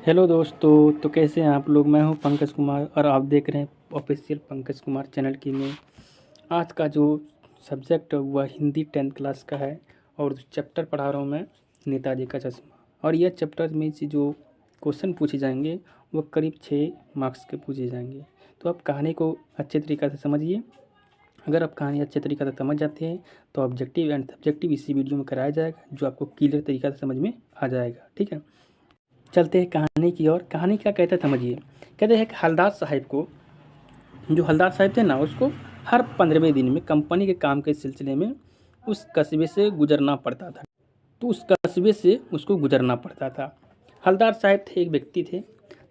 Hello दोस्तों, तो कैसे हैं आप लोग। मैं हूं पंकज कुमार और आप देख रहे हैं ऑफिशियल पंकज कुमार चैनल की में। आज का जो सब्जेक्ट है वह हिंदी 10th क्लास का है और जो चैप्टर पढ़ा रहा हूं मैं नेताजी का चश्मा। और यह चैप्टर में से जो क्वेश्चन पूछे जाएंगे वो करीब 6 मार्क्स के पूछे जाएंगे। तो आप कहानी को अच्छे तरीक़ा से समझिए। अगर आप कहानी अच्छे तरीक़े से समझ जाते हैं तो ऑब्जेक्टिव एंड सब्जेक्टिव इसी वीडियो में कराया जाएगा, जो आपको क्लियर तरीक़ा से समझ में आ जाएगा। ठीक है, चलते हैं कहानी की ओर। कहानी क्या कहते हैं समझिए। कहते हैं कि हलदार साहब को, जो हलदार साहब थे ना, उसको हर 15वें दिन में कंपनी के काम के सिलसिले में उस कस्बे से गुजरना पड़ता था। तो उस कस्बे से उसको गुजरना पड़ता था। हलदार साहब थे, एक व्यक्ति थे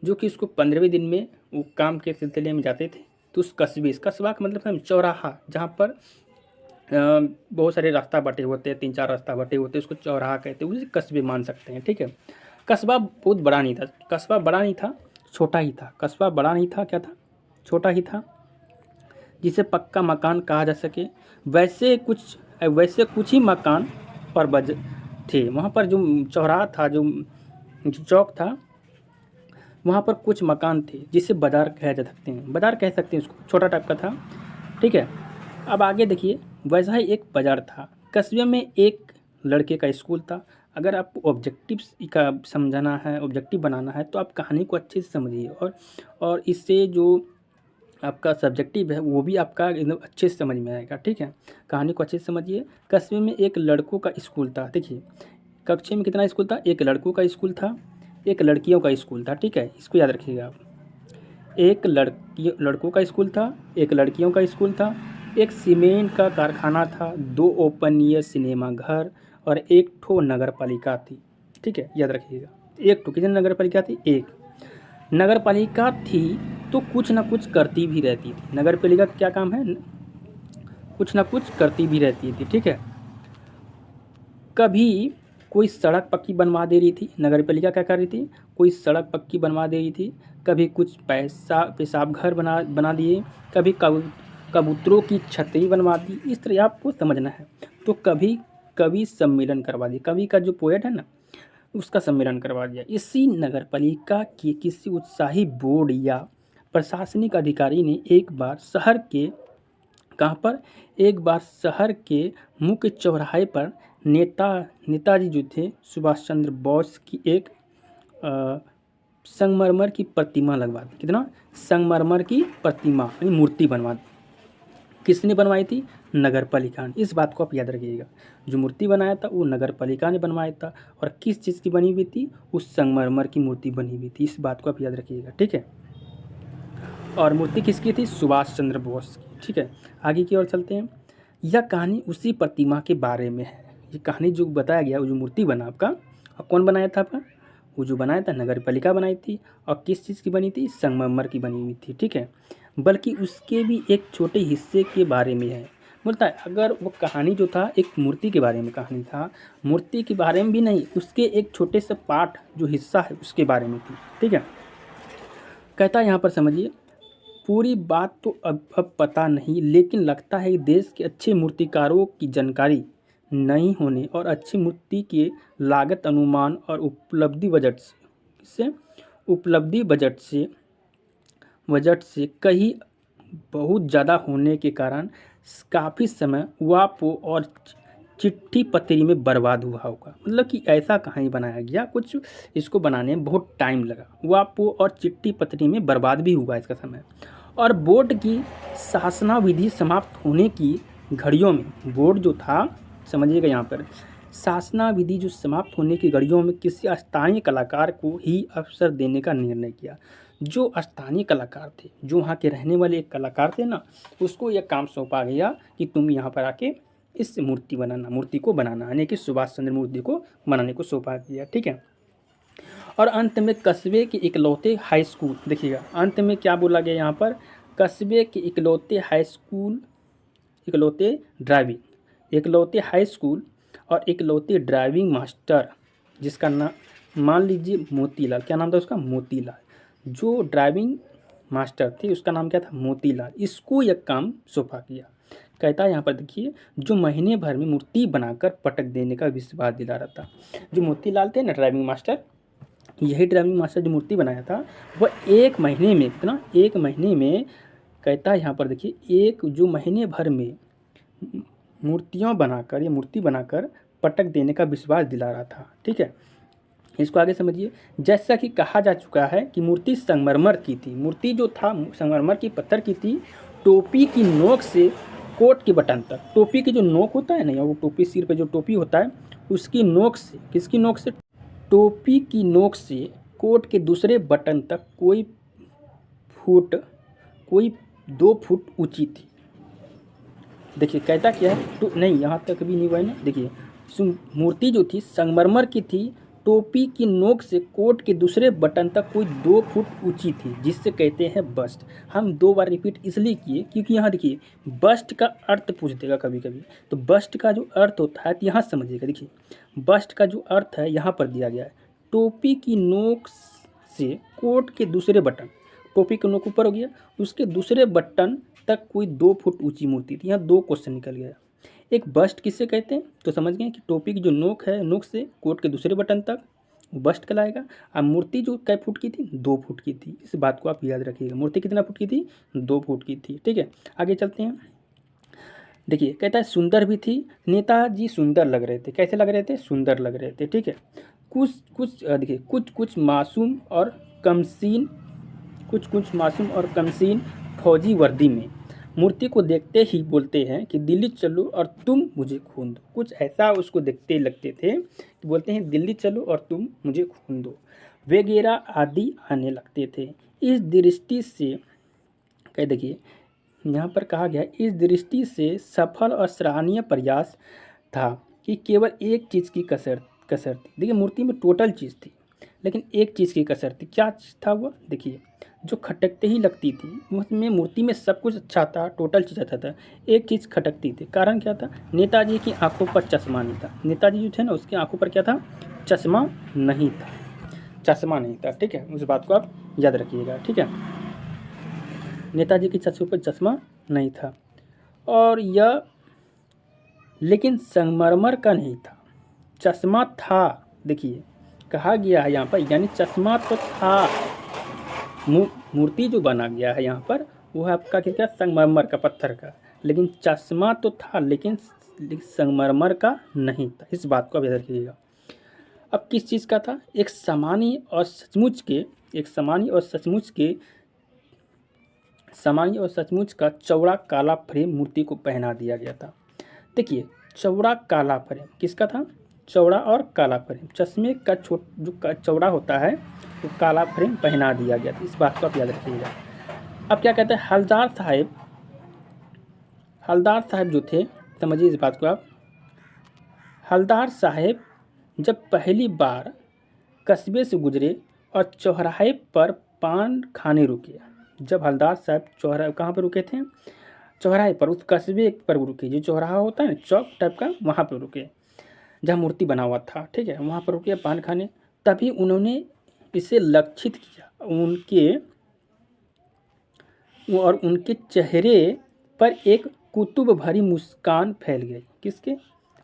जो कि उसको 15वें दिन में वो काम के सिलसिले में जाते थे। तो उस कस्बे, इस कस्बा का मतलब है चौराहा, जहाँ पर बहुत सारे रास्ता बटे होते हैं, 3-4 रास्ता बटे होते हैं, उसको चौराहा कहते हैं, उसे कस्बे मान सकते हैं। ठीक है, कस्बा बहुत बड़ा नहीं था, कस्बा बड़ा नहीं था, छोटा ही था। कस्बा बड़ा नहीं था, क्या था, छोटा ही था, जिसे पक्का मकान कहा जा सके। वैसे कुछ ही मकान पर बज थे। वहाँ पर जो चौराहा था, जो चौक था, वहाँ पर कुछ मकान थे जिसे बाज़ार कह जा सकते हैं, बाज़ार कह सकते हैं उसको, छोटा टाइप का था। ठीक है, अब आगे देखिए, वैसा ही एक बाज़ार था। कस्बे में एक लड़के का स्कूल था। अगर आपको ऑब्जेक्टिव का समझाना है, ऑब्जेक्टिव बनाना है, तो आप कहानी को अच्छे से समझिए और इससे जो आपका सब्जेक्टिव है वो भी आपका एकदम अच्छे से समझ में आएगा। ठीक है, कहानी को अच्छे से समझिए। कस्बे में एक लड़कों का स्कूल था। देखिए, कक्षा में कितना स्कूल था, एक लड़कों का स्कूल था, एक लड़कियों का स्कूल था। ठीक है, इसको याद रखिएगा आप। एक लड़कों का स्कूल था, एक लड़कियों का स्कूल था, एक सीमेंट का कारखाना था, 2 ओपन एयर सिनेमा घर और एक ठो नगर पालिका थी। ठीक है, याद रखिएगा, एक ठो कितनी नगर पालिका थी, एक नगर पालिका थी। तो कुछ ना कुछ करती भी रहती थी। नगर पालिका का क्या काम है, कुछ ना कुछ करती भी रहती थी। ठीक है, कभी कोई सड़क पक्की बनवा दे रही थी, नगर पालिका क्या कर रही थी, कोई सड़क पक्की बनवा दे रही थी। कभी कुछ पेशाब घर बना दिए, कभी कबूतरों की छतरी बनवा दी। इस तरह आपको समझना है। तो कभी कवि सम्मेलन करवा दिया, कवि का जो पोएट है ना, उसका सम्मेलन करवा दिया। इसी नगर पालिका के किसी उत्साही बोर्ड या प्रशासनिक अधिकारी ने एक बार शहर के, कहाँ पर, एक बार शहर के मुख्य चौराहे पर नेताजी जो थे सुभाष चंद्र बोस की एक संगमरमर की प्रतिमा लगवा दी। कितना, संगमरमर की प्रतिमा यानी मूर्ति बनवा दी। किसने बनवाई थी, नगर पालिका ने। इस बात को आप याद रखिएगा, जो मूर्ति बनाया था वो नगर पालिका ने बनवाया था। और किस चीज़ की बनी हुई थी, उस संगमरमर की मूर्ति बनी हुई थी। इस बात को आप याद रखिएगा। ठीक है, और मूर्ति किसकी थी, सुभाष चंद्र बोस की। ठीक है, आगे की ओर चलते हैं। यह कहानी उसी प्रतिमा के बारे में है। ये कहानी जो बताया गया, वो जो मूर्ति बना आपका, और कौन बनाया था आपका, वो जो बनाया था नगर पालिका बनाई थी। और किस चीज़ की बनी थी, संगमरमर की बनी हुई थी। ठीक है, बल्कि उसके भी एक छोटे हिस्से के बारे में है। बोलता है अगर वो कहानी जो था एक मूर्ति के बारे में कहानी था, मूर्ति के बारे में भी नहीं, उसके एक छोटे से पार्ट जो हिस्सा है उसके बारे में थी। ठीक है, कहता है यहाँ पर समझिए, पूरी बात तो अब पता नहीं, लेकिन लगता है कि देश के अच्छे मूर्तिकारों की जानकारी नहीं होने और अच्छी मूर्ति के लागत अनुमान और उपलब्धि बजट से कहीं बहुत ज़्यादा होने के कारण काफ़ी समय वापो और चिट्ठी पत्री में बर्बाद हुआ होगा। मतलब कि ऐसा कहानी बनाया गया, कुछ इसको बनाने में बहुत टाइम लगा, वापो और चिट्ठी पत्री में बर्बाद भी हुआ इसका समय। और बोर्ड की शासनाविधि समाप्त होने की घड़ियों में, बोर्ड जो था, समझिएगा यहाँ पर, शासनाविधि जो समाप्त होने की घड़ियों में किसी स्थानीय कलाकार को ही अवसर देने का निर्णय किया। जो स्थानीय कलाकार थे, जो वहाँ के रहने वाले एक कलाकार थे ना, उसको यह काम सौंपा गया कि तुम यहाँ पर आके इस मूर्ति को बनाना, यानी कि सुभाष चंद्र मूर्ति को बनाने को सौंपा गया। ठीक है, और अंत में कस्बे के इकलौते हाई स्कूल, देखिएगा अंत में क्या बोला गया यहाँ पर, कस्बे के इकलौते हाई स्कूल, इकलौते हाई स्कूल और इकलौते ड्राइविंग मास्टर, जिसका नाम मान लीजिए मोतीलाल, क्या नाम था उसका, मोतीलाल। जो ड्राइविंग मास्टर थे उसका नाम क्या था, मोतीलाल। इसको यह काम सौंपा गया। कहता है यहाँ पर देखिए, जो महीने भर में मूर्ति बनाकर पटक देने का विश्वास दिला रहा था। जो मोतीलाल थे ना ड्राइविंग मास्टर, यही ड्राइंग मास्टर जो मूर्ति बनाया था वह 1 महीने में, कितना, 1 महीने में कहता है यहाँ पर देखिए, एक जो महीने भर में मूर्तियाँ बनाकर, ये मूर्ति बनाकर पटक देने का विश्वास दिला रहा था। ठीक है, इसको आगे समझिए। जैसा कि कहा जा चुका है कि मूर्ति संगमरमर की थी, मूर्ति जो था संगमरमर की पत्थर की थी, टोपी की नोक से कोट के बटन तक, टोपी की जो नोक होता है ना, वो टोपी, सिर पे जो टोपी होता है उसकी नोक से, किसकी नोक से, टोपी की नोक से कोट के दूसरे बटन तक कोई 2 फुट ऊंची थी। देखिए कहता क्या है, तो नहीं यहाँ तक भी नहीं हुआ है ना। देखिए मूर्ति जो थी संगमरमर की थी, टोपी की नोक से कोट के दूसरे बटन तक कोई 2 फुट ऊंची थी, जिससे कहते हैं बस्ट। हम 2 बार रिपीट इसलिए किए क्योंकि यहाँ देखिए बस्ट का अर्थ पूछ देगा कभी कभी, तो बस्ट का जो अर्थ होता है तो यहाँ समझिएगा। देखिए बस्ट का जो अर्थ है यहाँ पर दिया गया है, टोपी की नोक से कोट के दूसरे बटन, टोपी की नोक ऊपर हो गया, उसके दूसरे बटन तक कोई 2 फुट ऊंची मूर्ति थी। यहाँ 2 क्वेश्चन निकल गया। एक बस्ट किससे कहते हैं, तो समझ गए कि टोपी की जो नोक है, नोक से कोट के दूसरे बटन तक बस्ट कहलाएगा। और मूर्ति जो कै फुट की थी, 2 फुट की थी। इस बात को आप याद रखिएगा, मूर्ति कितना फुट की थी, 2 फुट की थी। ठीक है, आगे चलते हैं। देखिए कहता है सुंदर भी थी, नेताजी सुंदर लग रहे थे। कैसे लग रहे थे, सुंदर लग रहे थे। ठीक है, देखिए कुछ मासूम और कमसीन, कुछ मासूम और कमसीन फौजी वर्दी में मूर्ति को देखते ही बोलते हैं कि दिल्ली चलो और तुम मुझे खून दो। कुछ ऐसा उसको देखते लगते थे कि बोलते हैं दिल्ली चलो और तुम मुझे खून दो वगैरह आदि आने लगते थे। इस दृष्टि से कह, देखिए यहाँ पर कहा गया, इस दृष्टि से सफल और सराहनीय प्रयास था कि केवल एक चीज़ की कसर थी। देखिए मूर्ति में टोटल चीज़ थी, लेकिन एक चीज़ की कसर थी। क्या चीज़ था वो, देखिए जो खटकते ही लगती थी, उसमें मूर्ति में सब कुछ अच्छा था, टोटल चीज़ अच्छा था, एक चीज़ खटकती थी। कारण क्या था, नेताजी की आंखों पर चश्मा नहीं था। नेताजी जो थे ना, उसकी आंखों पर क्या था, चश्मा नहीं था, चश्मा नहीं था। ठीक है, उस बात को आप याद रखिएगा। ठीक है, नेताजी की आंखों पर चश्मा नहीं था। और यह लेकिन संगमरमर का नहीं था, चश्मा था। देखिए कहा गया है यहाँ पर, यानी चश्मा तो था। मूर्ति जो बना गया है यहाँ पर वो है आपका क्या, संगमरमर का, पत्थर का, लेकिन चश्मा तो था, लेकिन संगमरमर का नहीं था। इस बात को आप याद रखिएगा। अब किस चीज़ का था, एक सामान्य और सचमुच का चौड़ा काला फ्रेम मूर्ति को पहना दिया गया था। देखिए चौड़ा काला फ्रेम किसका था, चौड़ा और काला फ्रेम, चश्मे का जो चौड़ा होता है तो काला फ्रेम पहना दिया गया था। इस बात को आप याद रखिएगा। अब क्या कहते हैं, हलदार साहब जो थे, समझिए इस बात को आप, हलदार साहब जब पहली बार कस्बे से गुजरे और चौराहे पर पान खाने रुके। जब हलदार साहब चौराहे कहाँ पर रुके थे, चौराहे पर, उस कस्बे पर रुके, जो चौराहा होता है ना, चौक टाइप का, वहाँ पर रुके जहाँ मूर्ति बना हुआ था। ठीक है, वहाँ पर रुके पान खाने, तभी उन्होंने इसे लक्षित किया। उनके चेहरे पर एक कुतुब भरी मुस्कान फैल गई। किसके,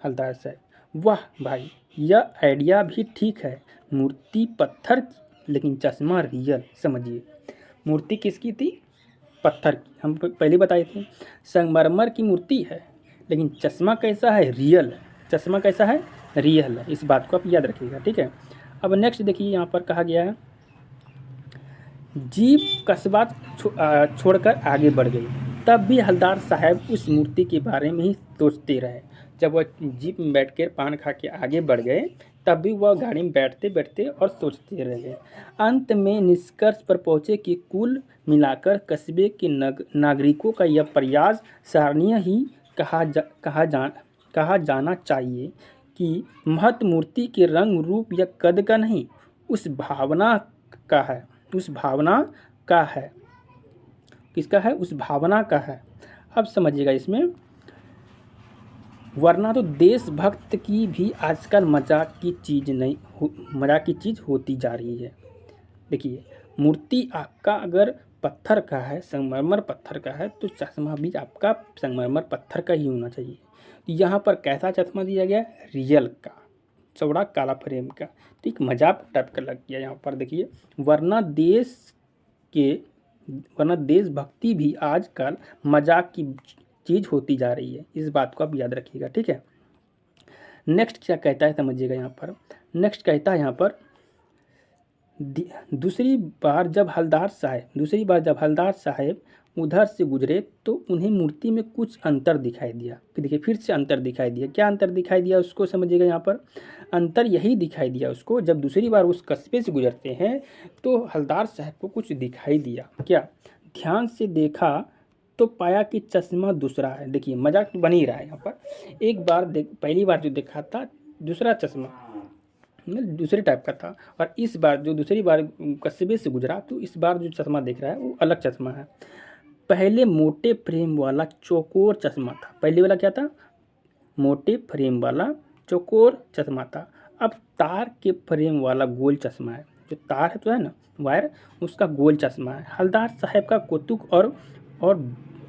हलदार साहब। वाह भाई, यह आइडिया भी ठीक है, मूर्ति पत्थर की लेकिन चश्मा रियल। समझिए मूर्ति किसकी थी, पत्थर की। हम पहले बताए थे संगमरमर की मूर्ति है, लेकिन चश्मा कैसा है, रियल है। चश्मा कैसा है, रियल है। इस बात को आप याद रखिएगा। ठीक है, अब नेक्स्ट देखिए, यहाँ पर कहा गया है जीप कस्बा छोड़कर आगे बढ़ गई, तब भी हलदार साहब उस मूर्ति के बारे में ही सोचते रहे। जब वह जीप में बैठ कर पान खा के आगे बढ़ गए, तब भी वह गाड़ी में बैठते बैठते और सोचते रह गए। अंत में निष्कर्ष पर पहुँचे कि कुल मिलाकर कस्बे के नागरिकों का यह प्रयास सराहनीय ही कहा जाना चाहिए कि महत्व मूर्ति के रंग रूप या कद का नहीं, उस भावना का है। किसका है, उस भावना का है। अब समझिएगा इसमें, वरना तो देशभक्त की भी आजकल मजाक की चीज़ होती जा रही है। देखिए मूर्ति आपका अगर पत्थर का है, संगमरमर पत्थर का है, तो चश्मा भी आपका संगमरमर पत्थर का ही होना चाहिए। यहाँ पर कैसा चश्मा दिया गया, रियल का। चौड़ा काला फ्रेम का। तो एक मजाक टाइप का लग गया यहाँ पर देखिए। के वरना देशभक्ति भी आजकल मजाक की चीज़ होती जा रही है। इस बात को आप याद रखिएगा, ठीक है। नेक्स्ट क्या कहता है समझिएगा यहाँ पर। नेक्स्ट कहता है यहाँ पर दूसरी बार जब हलदार साहब उधर से गुजरे तो उन्हें मूर्ति में कुछ अंतर दिखाई दिया। फिर देखिए फिर से अंतर दिखाई दिया। क्या अंतर दिखाई दिया उसको समझिएगा यहाँ पर। अंतर यही दिखाई दिया उसको, जब दूसरी बार उस कस्बे से गुजरते हैं तो हलदार साहब को कुछ दिखाई दिया। क्या? ध्यान से देखा तो पाया कि चश्मा दूसरा है। देखिए मजाक बन ही रहा है यहाँ पर। एक बार पहली बार जो देखा था दूसरा चश्मा दूसरे टाइप का था, और इस बार जो दूसरी बार कस्बे से गुजरा तो इस बार जो चश्मा देख रहा है वो अलग चश्मा है। पहले मोटे फ्रेम वाला चौकोर चश्मा था। पहले वाला क्या था? मोटे फ्रेम वाला चौकोर चश्मा था। अब तार के फ्रेम वाला गोल चश्मा है। जो तार है तो है ना वायर, उसका गोल चश्मा है। हलदार साहब का कौतुक और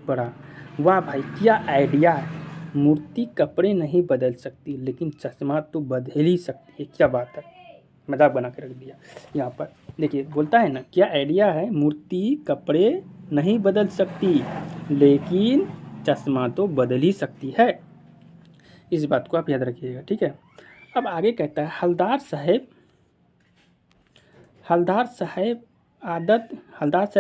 बड़ा। वाह भाई क्या आइडिया है। मूर्ति कपड़े नहीं बदल सकती लेकिन चश्मा तो बदल ही सकती है। क्या बात है, मजाक बना के रख दिया यहाँ पर। देखिए बोलता है ना क्या आइडिया है, मूर्ति कपड़े नहीं बदल सकती लेकिन चश्मा तो बदल ही सकती है। इस बात को आप याद रखिएगा, ठीक है। अब आगे कहता है हलदार साहब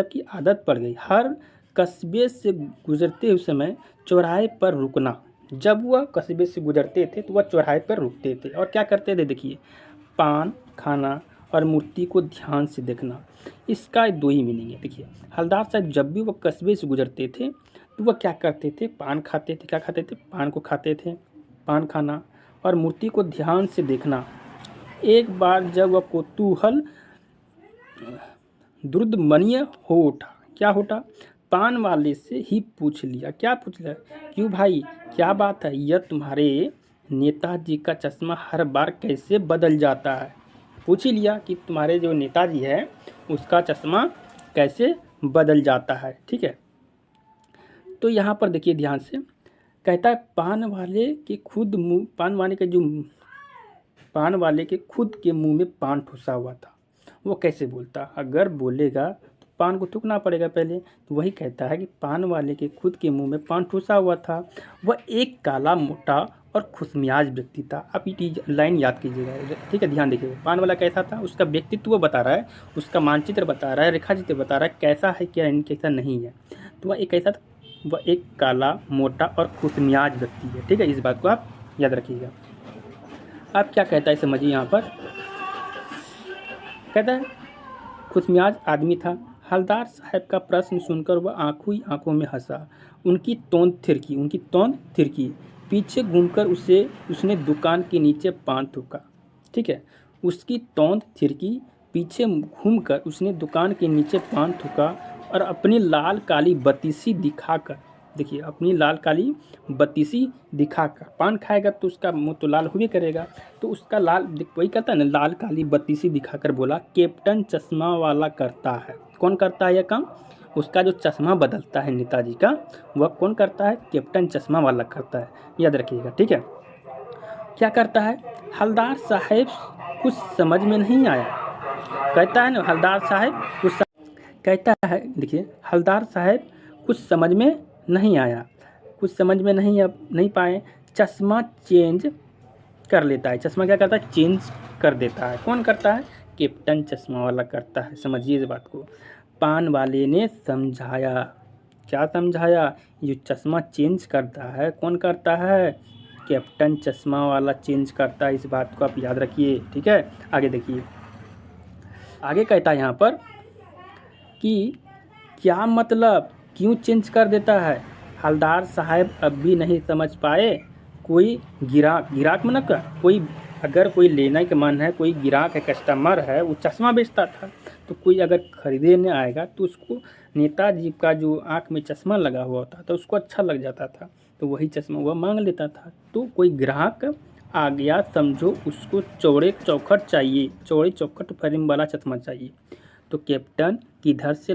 की आदत पड़ गई हर कस्बे से गुजरते हुए समय चौराहे पर रुकना। जब वह कस्बे से गुजरते थे तो वह चौराहे पर रुकते थे और क्या करते थे देखिए, पान खाना और मूर्ति को ध्यान से देखना। इसका दो ही मीनिंग है। देखिए हलदार साहब जब भी वह कस्बे से गुजरते थे तो वह क्या करते थे, पान खाते थे। क्या खाते थे? पान को खाते थे, पान खाना और मूर्ति को ध्यान से देखना। एक बार जब वह कौतूहल दुर्दमनीय हो उठा। क्या होता? पान वाले से ही पूछ लिया। क्या पूछ लिया? क्यों भाई क्या बात है, यह तुम्हारे नेताजी का चश्मा हर बार कैसे बदल जाता है। पूछ ही लिया कि तुम्हारे जो नेताजी है उसका चश्मा कैसे बदल जाता है, ठीक है। तो यहाँ पर देखिए ध्यान से कहता है पान वाले के खुद के मुंह में पान ठुसा हुआ था। वो कैसे बोलता? अगर बोलेगा तो पान को थूकना पड़ेगा पहले, तो वही कहता है कि पान वाले के खुद के मुंह में पान ठुसा हुआ था। वह एक काला मोटा और खुशमियाज व्यक्ति था। आप ये लाइन याद कीजिएगा, ठीक है, ध्यान देखिएगा। पान वाला कैसा था, उसका व्यक्तित्व बता रहा है, उसका मानचित्र बता रहा है, रेखा चित्र बता रहा है कैसा है क्या कैसा नहीं है। तो वह एक कैसा था? वह एक काला मोटा और खुशमियाज व्यक्ति है, ठीक है। इस बात को आप याद रखिएगा। अब क्या कहता है समझिए यहाँ पर। कहता है खुशमियाज आदमी था। हलदार साहब का प्रश्न सुनकर वह आंखों ही आंखों में हंसा। उनकी तोंद थिरकी। पीछे घूमकर उसने दुकान के नीचे पान थूका, ठीक है। उसकी तोंद थिरकी, पीछे घूमकर उसने दुकान के नीचे पान थूका और अपनी लाल काली बत्तीसी दिखाकर, देखिए अपनी लाल काली बत्तीसी दिखाकर, पान खाएगा तो उसका मुंह तो लाल हुए करेगा, तो उसका लाल वही कहता है ना, लाल काली बत्तीसी दिखाकर बोला कैप्टन चश्मा वाला करता है। कौन करता है यह काम? उसका जो चश्मा बदलता है नेताजी का, वह कौन करता है? कैप्टन चश्मा वाला करता है, याद रखिएगा, ठीक है। क्या करता है? हलदार साहब कुछ समझ में नहीं आया। कहता है ना हलदार साहब कुछ कहता है, देखिए हलदार साहब कुछ समझ में नहीं आया, कुछ समझ में नहीं पाए। चश्मा चेंज कर लेता है। चश्मा क्या करता है? चेंज कर देता है। कौन करता है? कैप्टन चश्मा वाला करता है। समझिए इस बात को। पान वाले ने समझाया। क्या समझाया? ये चश्मा चेंज करता है कौन करता है? कैप्टन चश्मा वाला चेंज करता है। इस बात को आप याद रखिए, ठीक है। आगे देखिए, आगे कहता है यहाँ पर कि क्या मतलब, क्यों चेंज कर देता है? हलदार साहब अब भी नहीं समझ पाए। कोई गिराक में न कर, कोई अगर कोई लेने का मन है, कोई गिराक है, कस्टमर है, वो चश्मा बेचता था, तो कोई अगर खरीदने आएगा तो उसको नेताजी का जो आँख में चश्मा लगा हुआ होता था उसको अच्छा लग जाता था, तो वही चश्मा वह मांग लेता था। तो कोई ग्राहक आ गया, समझो उसको चौड़े चौखट फ्रेम वाला चश्मा चाहिए, तो कैप्टन किधर से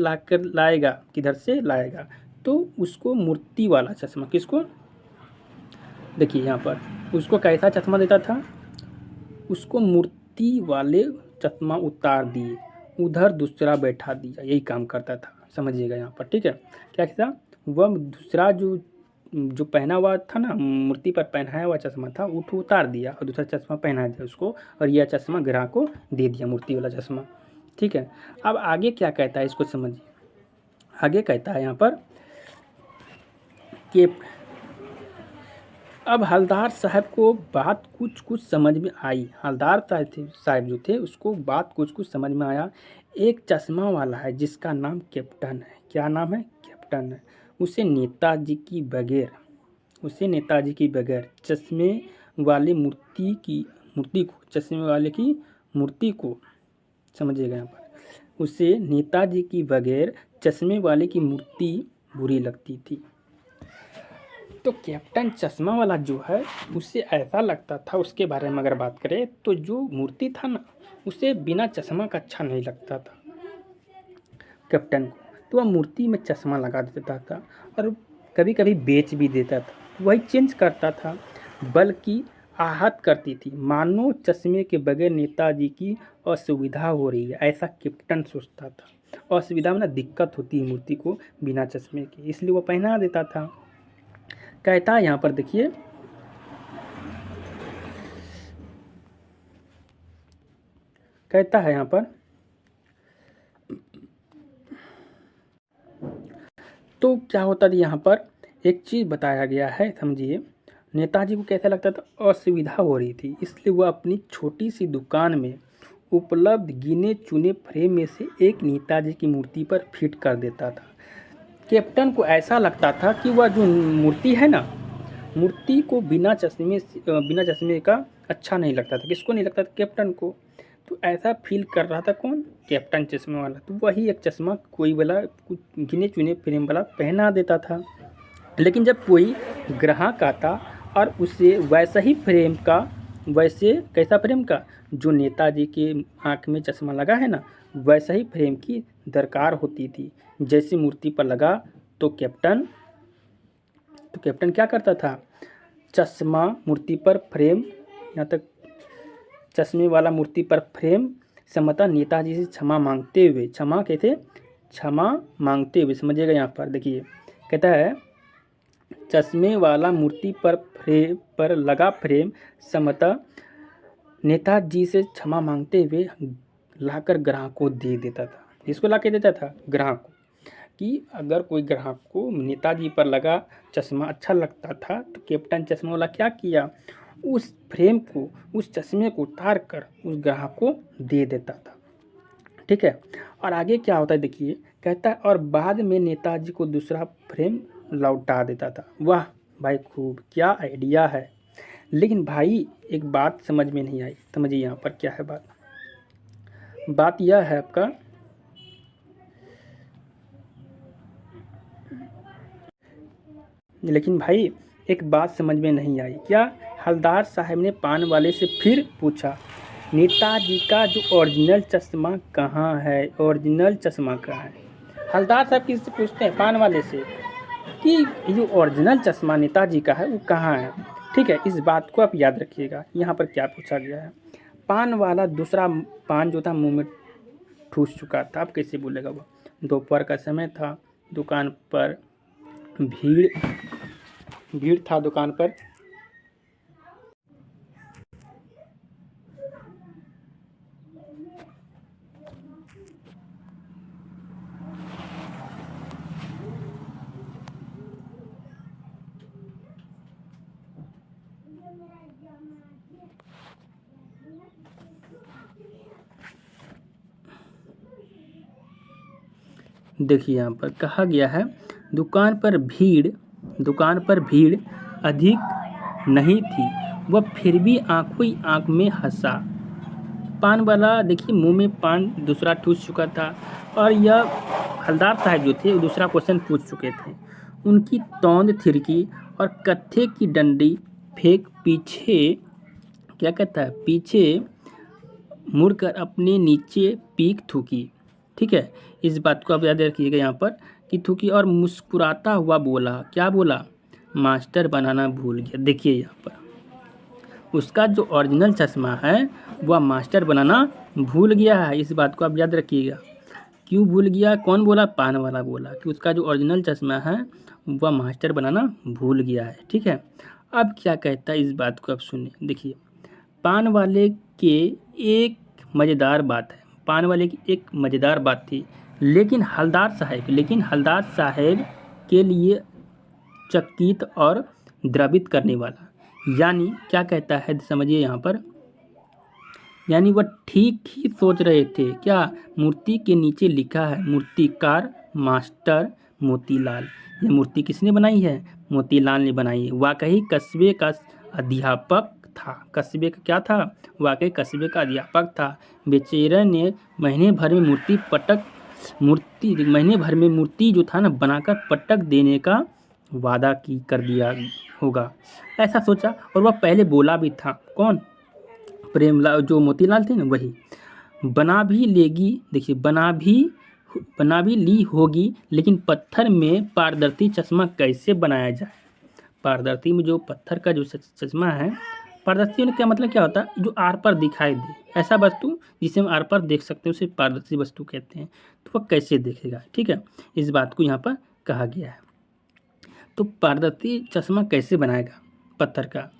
लाएगा? तो उसको मूर्ति वाला चश्मा, किसको? देखिए यहाँ पर उसको कैसा चश्मा देता था? उसको मूर्ति वाले चश्मा उतार दिए, उधर दूसरा बैठा दिया, यही काम करता था, समझिएगा यहाँ पर, ठीक है। क्या था, वह दूसरा जो जो पहना हुआ था ना, मूर्ति पर पहनाया हुआ चश्मा था, उतार दिया और दूसरा चश्मा पहना दिया उसको, और यह चश्मा ग्राहक को दे दिया, मूर्ति वाला चश्मा, ठीक है। अब आगे क्या कहता है इसको समझिए। आगे कहता है यहाँ पर कि अब हवलदार साहब को बात कुछ कुछ समझ में आई। हवलदार साहब जो थे उसको बात कुछ कुछ समझ में आया। एक चश्मा वाला है जिसका नाम कैप्टन है। क्या नाम है? कैप्टन है। उसे नेताजी की बगैर चश्मे वाले मूर्ति को समझिएगा यहाँ पर, उसे नेताजी की बगैर चश्मे वाले की मूर्ति बुरी लगती थी। तो कैप्टन चश्मा वाला जो है उसे ऐसा लगता था, उसके बारे में अगर बात करें तो जो मूर्ति था ना, उसे बिना चश्मा का अच्छा नहीं लगता था कैप्टन को, तो वह मूर्ति में चश्मा लगा देता था और कभी कभी बेच भी देता था, वही चेंज करता था, बल्कि आहत करती थी, मानो चश्मे के बगैर नेताजी की असुविधा हो रही है, ऐसा कैप्टन सोचता था। असुविधा में ना दिक्कत होती है मूर्ति को बिना चश्मे के, इसलिए वो पहना देता था। कहता है यहाँ पर देखिए, कहता है यहाँ पर, तो क्या होता था यहाँ पर एक चीज़ बताया गया है, समझिए। नेताजी को कैसा लगता था? असुविधा हो रही थी, इसलिए वह अपनी छोटी सी दुकान में उपलब्ध गिने चुने फ्रेम में से एक नेताजी की मूर्ति पर फिट कर देता था। कैप्टन को ऐसा लगता था कि वह जो मूर्ति है ना, मूर्ति को बिना चश्मे का अच्छा नहीं लगता था। किसको नहीं लगता था? कैप्टन को। तो ऐसा फील कर रहा था कौन? कैप्टन चश्मे वाला। तो वही एक चश्मा कोई वाला कुछ गिने चुने फ्रेम वाला पहना देता था। लेकिन जब कोई ग्राहक आता और उसे वैसा ही फ्रेम का, वैसे कैसा फ्रेम का, जो नेताजी के आँख में चश्मा लगा है ना, वैसा ही फ्रेम की दरकार होती थी, जैसी मूर्ति पर लगा, तो कैप्टन क्या करता था? चश्मा मूर्ति पर फ्रेम, यहाँ तक चश्मे वाला मूर्ति पर फ्रेम समता नेताजी से क्षमा मांगते हुए, समझिएगा यहाँ पर देखिए, कहता है चश्मे वाला मूर्ति पर लगा फ्रेम समता नेताजी से क्षमा मांगते हुए लाकर ग्राहक को दे देता था। किसको ला के देता था? ग्राहक को। कि अगर कोई ग्राहक को नेताजी पर लगा चश्मा अच्छा लगता था, तो कैप्टन चश्मा वाला क्या किया? उस फ्रेम को, उस चश्मे को उतार कर उस ग्राहक को दे देता था, ठीक है। और आगे क्या होता है देखिए, कहता है और बाद में नेताजी को दूसरा फ्रेम लौटा देता था। वाह भाई, खूब, क्या आइडिया है। लेकिन भाई एक बात समझ में नहीं आई, समझिए यहाँ पर क्या है बात यह है आपका, लेकिन भाई एक बात समझ में नहीं आई। क्या? हवलदार साहब ने पान वाले से फिर पूछा, नेताजी का जो ओरिजिनल चश्मा कहाँ है? ओरिजिनल चश्मा कहाँ है? हवलदार साहब किससे पूछते हैं? पान वाले से, कि जो ओरिजिनल चश्मा नेताजी का है वो कहाँ है, ठीक है। इस बात को आप याद रखिएगा। यहाँ पर क्या पूछा गया है? पान वाला दूसरा पान जो था मुंह में ठूस चुका था। अब कैसे बोलेगा वो? दोपहर का समय था, दुकान पर भीड़ था दुकान पर। देखिए यहाँ पर कहा गया है, दुकान पर भीड़ अधिक नहीं थी, वह फिर भी आंखों ही आंख में हंसा। पान वाला देखिए मुंह में पान दूसरा ठूस चुका था, और यह हवलदार साहब जो थे वो दूसरा क्वेश्चन पूछ चुके थे। उनकी तौंद थिरकी और कत्थे की डंडी फेंक पीछे मुड़कर अपने नीचे पीक थूकी, ठीक है। इस बात को आप याद रखिएगा यहाँ पर, कि थूकी और मुस्कुराता हुआ बोला। क्या बोला? मास्टर बनाना भूल गया। देखिए यहाँ पर उसका जो ओरिजिनल चश्मा है वह मास्टर बनाना भूल गया है। इस बात को आप याद रखिएगा। क्यों भूल गया? कौन बोला? पान वाला बोला कि उसका जो ओरिजिनल चश्मा है वह मास्टर बनाना भूल गया है। ठीक है, अब क्या कहता है इस बात को आप सुनिए। देखिए, पान वाले के एक मज़ेदार बात है, पान वाले की एक मज़ेदार बात थी, लेकिन हलदार साहब के लिए चकित और द्रवित करने वाला। यानी क्या कहता है समझिए यहाँ पर, यानी वह ठीक ही सोच रहे थे। क्या? मूर्ति के नीचे लिखा है मूर्तिकार मास्टर मोतीलाल। ये मूर्ति किसने बनाई है? मोतीलाल ने बनाई है। वाकई कस्बे का अध्यापक था। कस्बे का क्या था? वाकई कस्बे का अध्यापक था। बेचारे ने महीने भर में मूर्ति जो था ना बनाकर पटक देने का वादा कर दिया होगा, ऐसा सोचा। और वह पहले बोला भी था। कौन? प्रेमलाल, जो मोतीलाल थे ना, वही। बना भी लेगी, देखिए, बना भी ली होगी, लेकिन पत्थर में पारदर्शी चश्मा कैसे बनाया जाए? पारदर्शी में जो पत्थर का जो चश्मा है, पारदर्शी होने का मतलब क्या होता है? जो आर पार दिखाई दे, ऐसा वस्तु जिसे हम आर पार देख सकते हैं उसे पारदर्शी वस्तु कहते हैं। तो वह कैसे देखेगा? ठीक है, इस बात को यहाँ पर कहा गया है। तो पारदर्शी चश्मा कैसे बनाएगा पत्थर का?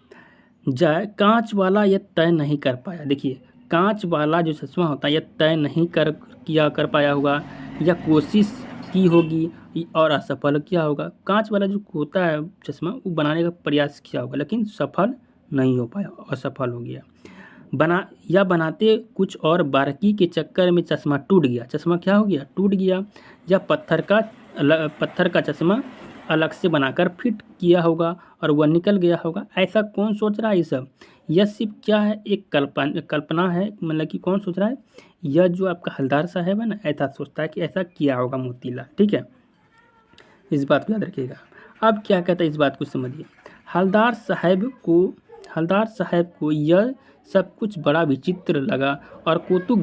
जय कांच वाला यह तय नहीं कर पाया। देखिए, कांच वाला जो चश्मा होता है यह तय नहीं कर पाया होगा, या कोशिश की होगी और असफल किया होगा। कांच वाला जो होता है चश्मा, वो बनाने का प्रयास किया होगा, लेकिन सफल नहीं हो पाया, असफल हो गया। बनाते कुछ और बारीकी के चक्कर में चश्मा टूट गया। चश्मा क्या हो गया? टूट गया। या पत्थर का चश्मा अलग से बनाकर फिट किया होगा और वह निकल गया होगा। ऐसा कौन सोच रहा है? ये सब यह सिर्फ क्या है? एक कल्पना है। मतलब कि कौन सोच रहा है? यह जो आपका हलदार साहब है ना, ऐसा सोचता है कि ऐसा किया होगा मोतीलाल। ठीक है, इस बात को याद रखिएगा। अब क्या कहता है इस बात को समझिए। हलदार साहब को यह सब कुछ बड़ा विचित्र लगा और कौतुक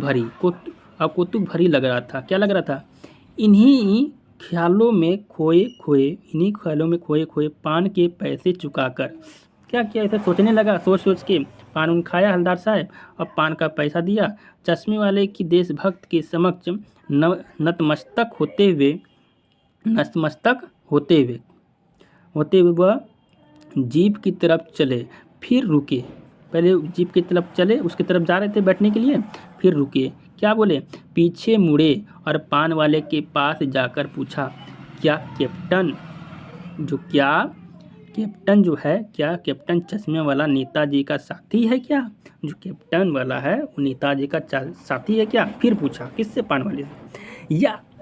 भरी लग रहा था। क्या लग रहा था? इन्हीं ख्यालों में खोए पान के पैसे चुकाकर क्या किया? ऐसा सोचने लगा। सोच के पान खाया हलदार साहब और पान का पैसा दिया। चश्मे वाले की देशभक्त के समक्ष नतमस्तक होते हुए वह जीप की तरफ चले, फिर रुके। पहले जीप की तरफ चले, उसकी तरफ जा रहे थे बैठने के लिए, फिर रुके। क्या बोले? पीछे मुड़े और पान वाले के पास जाकर पूछा, क्या कैप्टन चश्मे वाला नेताजी का साथी है क्या? जो कैप्टन वाला है वो नेताजी का साथी है क्या? फिर पूछा। किससे? पान वाले से।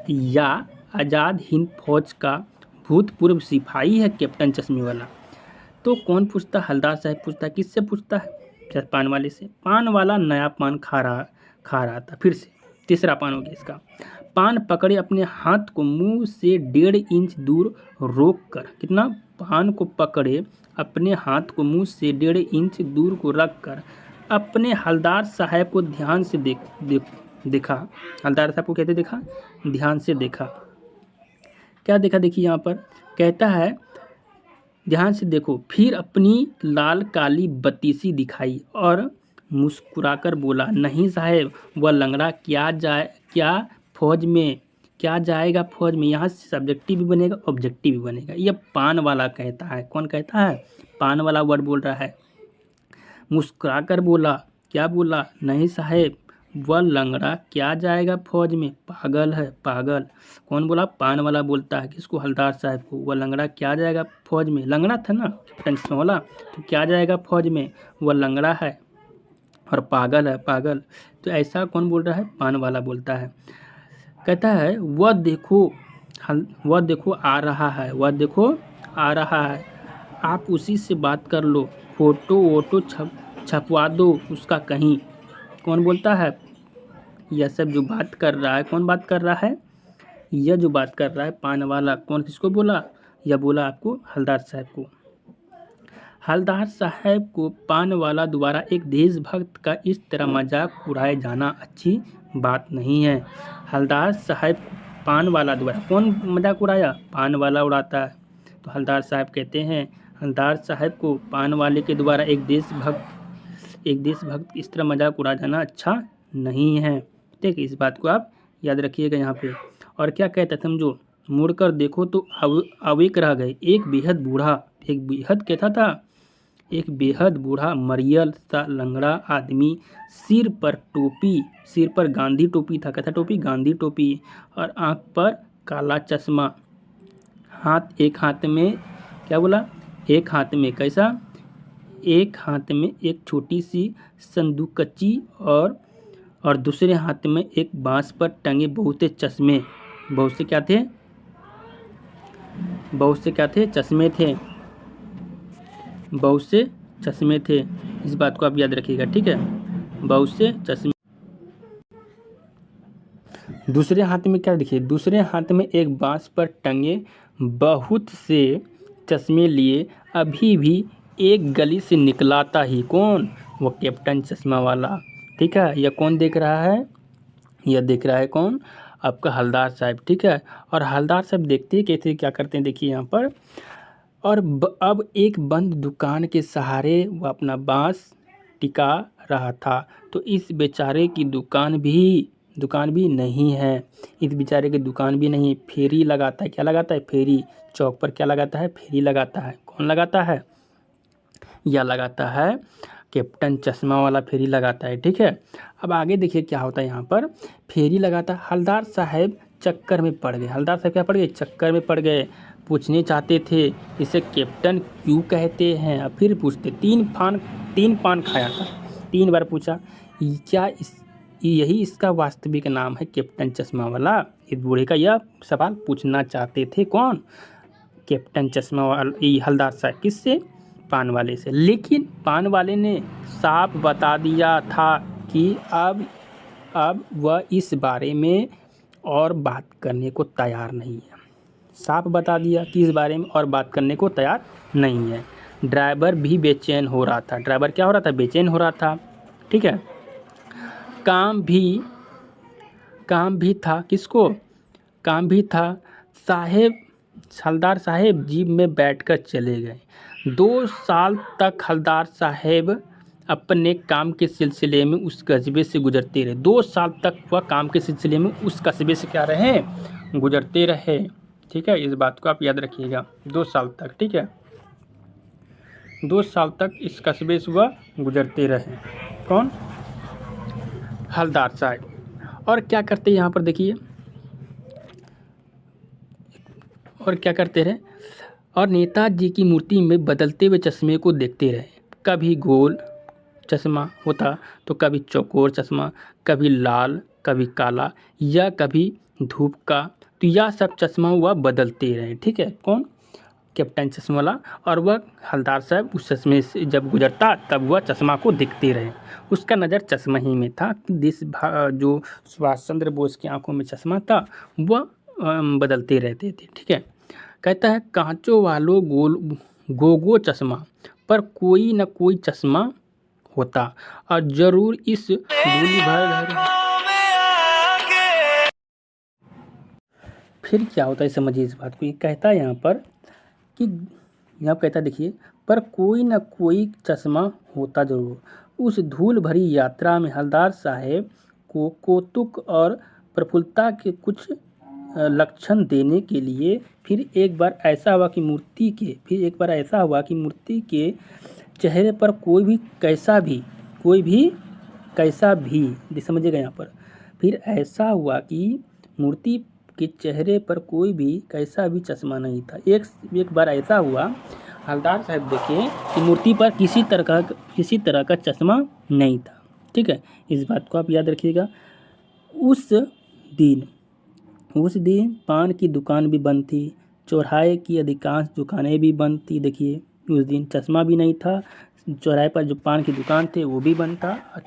या आज़ाद हिंद फौज का भूतपूर्व सिपाही है कैप्टन चश्मे वाला? तो कौन पूछता? हलदार साहब पूछता है। किससे पूछता है? पान वाले से। पान वाला नया पान खा रहा था। फिर से तीसरा पान हो गया इसका। पान पकड़े अपने हाथ को मुंह से 1.5 इंच दूर रोक कर। कितना? पान को पकड़े अपने हाथ को मुंह से 1.5 इंच दूर को रख कर अपने हलदार साहब को ध्यान से देखा। हलदार साहब को कहते देखा? ध्यान से देखा। क्या देखा? देखिए यहाँ पर कहता है ध्यान से देखो। फिर अपनी लाल काली बत्तीसी दिखाई और मुस्कुराकर बोला, नहीं साहब, वह लंगड़ा क्या जाएगा फौज में? यहाँ से सब्जेक्टिव भी बनेगा, ऑब्जेक्टिव भी बनेगा। यह पान वाला कहता है। कौन कहता है? पान वाला वर्ड बोल रहा है। मुस्कुराकर बोला। क्या बोला? नहीं साहब, वह लंगड़ा क्या जाएगा फौज में? पागल है, पागल। कौन बोला? पान वाला बोलता है। किसको? हलदार साहब को। वह लंगड़ा क्या जाएगा फौज में? लंगड़ा था ना कैप्टन वाला, तो क्या जाएगा फौज में? वह लंगड़ा है और पागल है, पागल। तो ऐसा कौन बोल रहा है? पान वाला बोलता है। कहता है वह देखो आ रहा है, आप उसी से बात कर लो, फोटो छपवा दो उसका कहीं। कौन बोलता है? यह सब जो बात कर रहा है, कौन बात कर रहा है? यह जो बात कर रहा है पान वाला। कौन? किसको बोला? यह बोला आपको हलदार साहब को। हलदार साहब को पान वाला द्वारा एक देशभक्त का इस तरह मजाक उड़ाए जाना अच्छी बात नहीं है। हलदार साहब पान वाला द्वारा, कौन मजाक उड़ाया? पान वाला उड़ाता है। तो हलदार साहब कहते हैं हलदार साहब को पान वाले के द्वारा एक देशभक्त एक देशभक्त इस तरह मजाक उड़ा जाना अच्छा नहीं है। ठीक है, इस बात को आप याद रखिएगा यहाँ पे। और क्या कहते थे समझो, मुड़कर देखो तो अवेक रह गए एक बेहद कहता था, एक बेहद बूढ़ा मरियल सा लंगड़ा आदमी, सिर पर गांधी टोपी था, कैसा टोपी, गांधी टोपी, और आंख पर काला चश्मा, एक हाथ में क्या बोला, एक हाथ में कैसा, एक हाथ में एक छोटी सी संदूकच्ची और दूसरे हाथ में एक बांस पर टंगे बहुत से चश्मे, बहुत से क्या थे, चश्मे थे, बहुत से चश्मे थे। इस बात को आप याद रखिएगा। ठीक है, बहुत से चश्मे। दूसरे हाथ में क्या, देखिए दूसरे हाथ में एक बांस पर टंगे बहुत से चश्मे लिए अभी भी एक गली से निकला था ही। कौन, वो कैप्टन चश्मा वाला। ठीक है, यह कौन देख रहा है, यह देख रहा है कौन, आपका हलदार साहब। ठीक है, और हलदार साहब देखते हैं कैसे क्या करते हैं, देखिए यहाँ पर। और अब एक बंद दुकान के सहारे वह अपना बांस टिका रहा था, तो इस बेचारे की दुकान भी नहीं है, इस बेचारे की दुकान भी नहीं। फेरी लगाता है, क्या लगाता है, फेरी, चौक पर क्या लगाता है, फेरी लगाता है। कौन लगाता है, यह लगाता है कैप्टन चश्मा वाला फेरी लगाता है। ठीक है, अब आगे देखिए क्या होता है यहाँ पर। फेरी लगाता, हलदार साहब चक्कर में पड़ गए, हलदार साहब क्या पड़ गए, चक्कर में पड़ गए। पूछने चाहते थे इसे कैप्टन क्यों कहते हैं, अब फिर पूछते, 3 पान खाया था, 3 बार पूछा, क्या यही इसका वास्तविक नाम है, कैप्टन चश्मा वाला। इस बूढ़े का यह सवाल पूछना चाहते थे कौन, कैप्टन चश्मा वाला, हलदार साहब, किससे, पान वाले से। लेकिन पान वाले ने साफ बता दिया था कि अब वह इस बारे में और बात करने को तैयार नहीं है। साफ बता दिया कि इस बारे में और बात करने को तैयार नहीं है। ड्राइवर भी बेचैन हो रहा था, ड्राइवर क्या हो रहा था, बेचैन हो रहा था। ठीक है, काम भी था, किसको, काम भी था। हलदार साहेब जीप में बैठकर चले गए। 2 साल तक हलदार साहेब अपने काम के सिलसिले में उस कस्बे से गुजरते रहे। 2 साल तक वह काम के सिलसिले में उस कस्बे से क्या रहे, गुजरते रहे। ठीक है, इस बात को आप याद रखिएगा, 2 साल तक। ठीक है, 2 साल तक इस कस्बे से वह गुजरते रहे। कौन, हलदार साहब। और क्या करते यहाँ पर देखिए, और क्या करते रहे, और नेताजी की मूर्ति में बदलते हुए चश्मे को देखते रहे। कभी गोल चश्मा होता तो कभी चौकोर चश्मा, कभी लाल, कभी काला, या कभी धूप का, तो यह सब चश्मा वह बदलते रहे। ठीक है, कौन, कैप्टन चश्मा वाला। और वह हलदार साहब उस चश्मे से जब गुजरता तब वह चश्मा को देखते रहे, उसका नज़र चश्मा ही में था। जो सुभाष चंद्र बोस की आंखों में चश्मा था वह बदलते रहते थे। ठीक है, कहता है कांचों वालों गोगो चश्मा पर कोई न कोई चश्मा होता, और जरूर इस दूरी भर। फिर क्या होता है समझिए इस बात को। ये कहता है यहाँ पर कि, यहाँ कहता है देखिए, पर कोई न कोई चश्मा होता जरूर। उस धूल भरी यात्रा में हलदार साहेब को कौतुक और प्रफुल्लता के कुछ लक्षण देने के लिए फिर एक बार ऐसा हुआ कि मूर्ति के चेहरे पर कोई भी कैसा भी समझिएगा यहाँ पर। फिर ऐसा हुआ कि मूर्ति के चेहरे पर कोई भी कैसा भी चश्मा नहीं था। एक बार ऐसा हुआ, हलदार साहब देखे कि मूर्ति पर किसी तरह का चश्मा नहीं था। ठीक है, इस बात को आप याद रखिएगा। उस दिन पान की दुकान भी बंद थी, चौराहे की अधिकांश दुकानें भी बंद थी। देखिए, उस दिन चश्मा भी नहीं था, चौराहे पर जो पान की दुकान थे वो भी बंद था,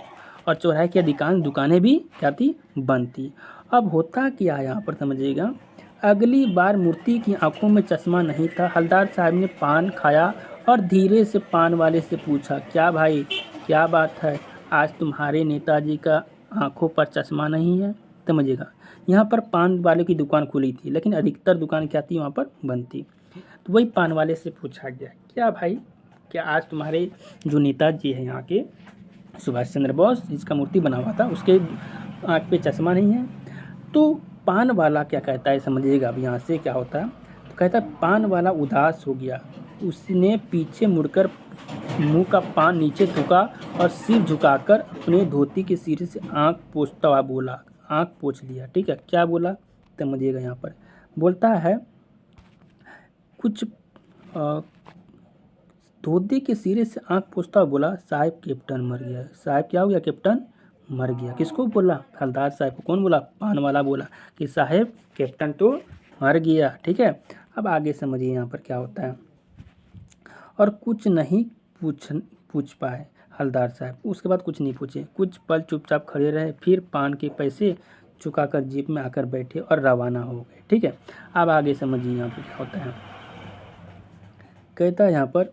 और चौराहे की अधिकांश दुकानें भी क्या थी, बंद थी। अब होता क्या यहाँ पर समझिएगा, अगली बार मूर्ति की आंखों में चश्मा नहीं था। हलदार साहब ने पान खाया और धीरे से पान वाले से पूछा, क्या भाई, क्या बात है, आज तुम्हारे नेताजी का आंखों पर चश्मा नहीं है। समझिएगा, यहाँ पर पान वाले की दुकान खुली थी लेकिन अधिकतर दुकान क्या थी, वहाँ पर बंद थी। तो वही पान वाले से पूछा गया, क्या भाई, क्या आज तुम्हारे जो नेताजी हैं यहाँ के, सुभाष चंद्र बोस जिसका मूर्ति बना हुआ था, उसके आँख पे चश्मा नहीं है। तो पान वाला क्या कहता है, समझिएगा अब यहाँ से क्या होता है। तो कहता है पान वाला उदास हो गया, उसने पीछे मुड़कर मुंह का पान नीचे थूका और सिर झुकाकर अपने धोती के सिरे से आँख पोंछता हुआ बोला, आँख पोंछ लिया। ठीक है, क्या बोला समझिएगा। यहाँ पर बोलता है कुछ धोती के सिरे से आँख पोंछता हुआ बोला, साहब कैप्टन मर गया। साहब क्या हो गया, कैप्टन मर गया। किसको बोला, हवलदार साहब को। कौन बोला, पान वाला बोला कि साहब कैप्टन तो मर गया। ठीक है, अब आगे समझिए यहाँ पर क्या होता है। और कुछ नहीं पूछ पाए हवलदार साहब, उसके बाद कुछ नहीं पूछे, कुछ पल चुपचाप खड़े रहे, फिर पान के पैसे चुकाकर जीप में आकर बैठे और रवाना हो गए। ठीक है, अब आगे समझिए यहाँ पर क्या होता है। कहता है यहाँ पर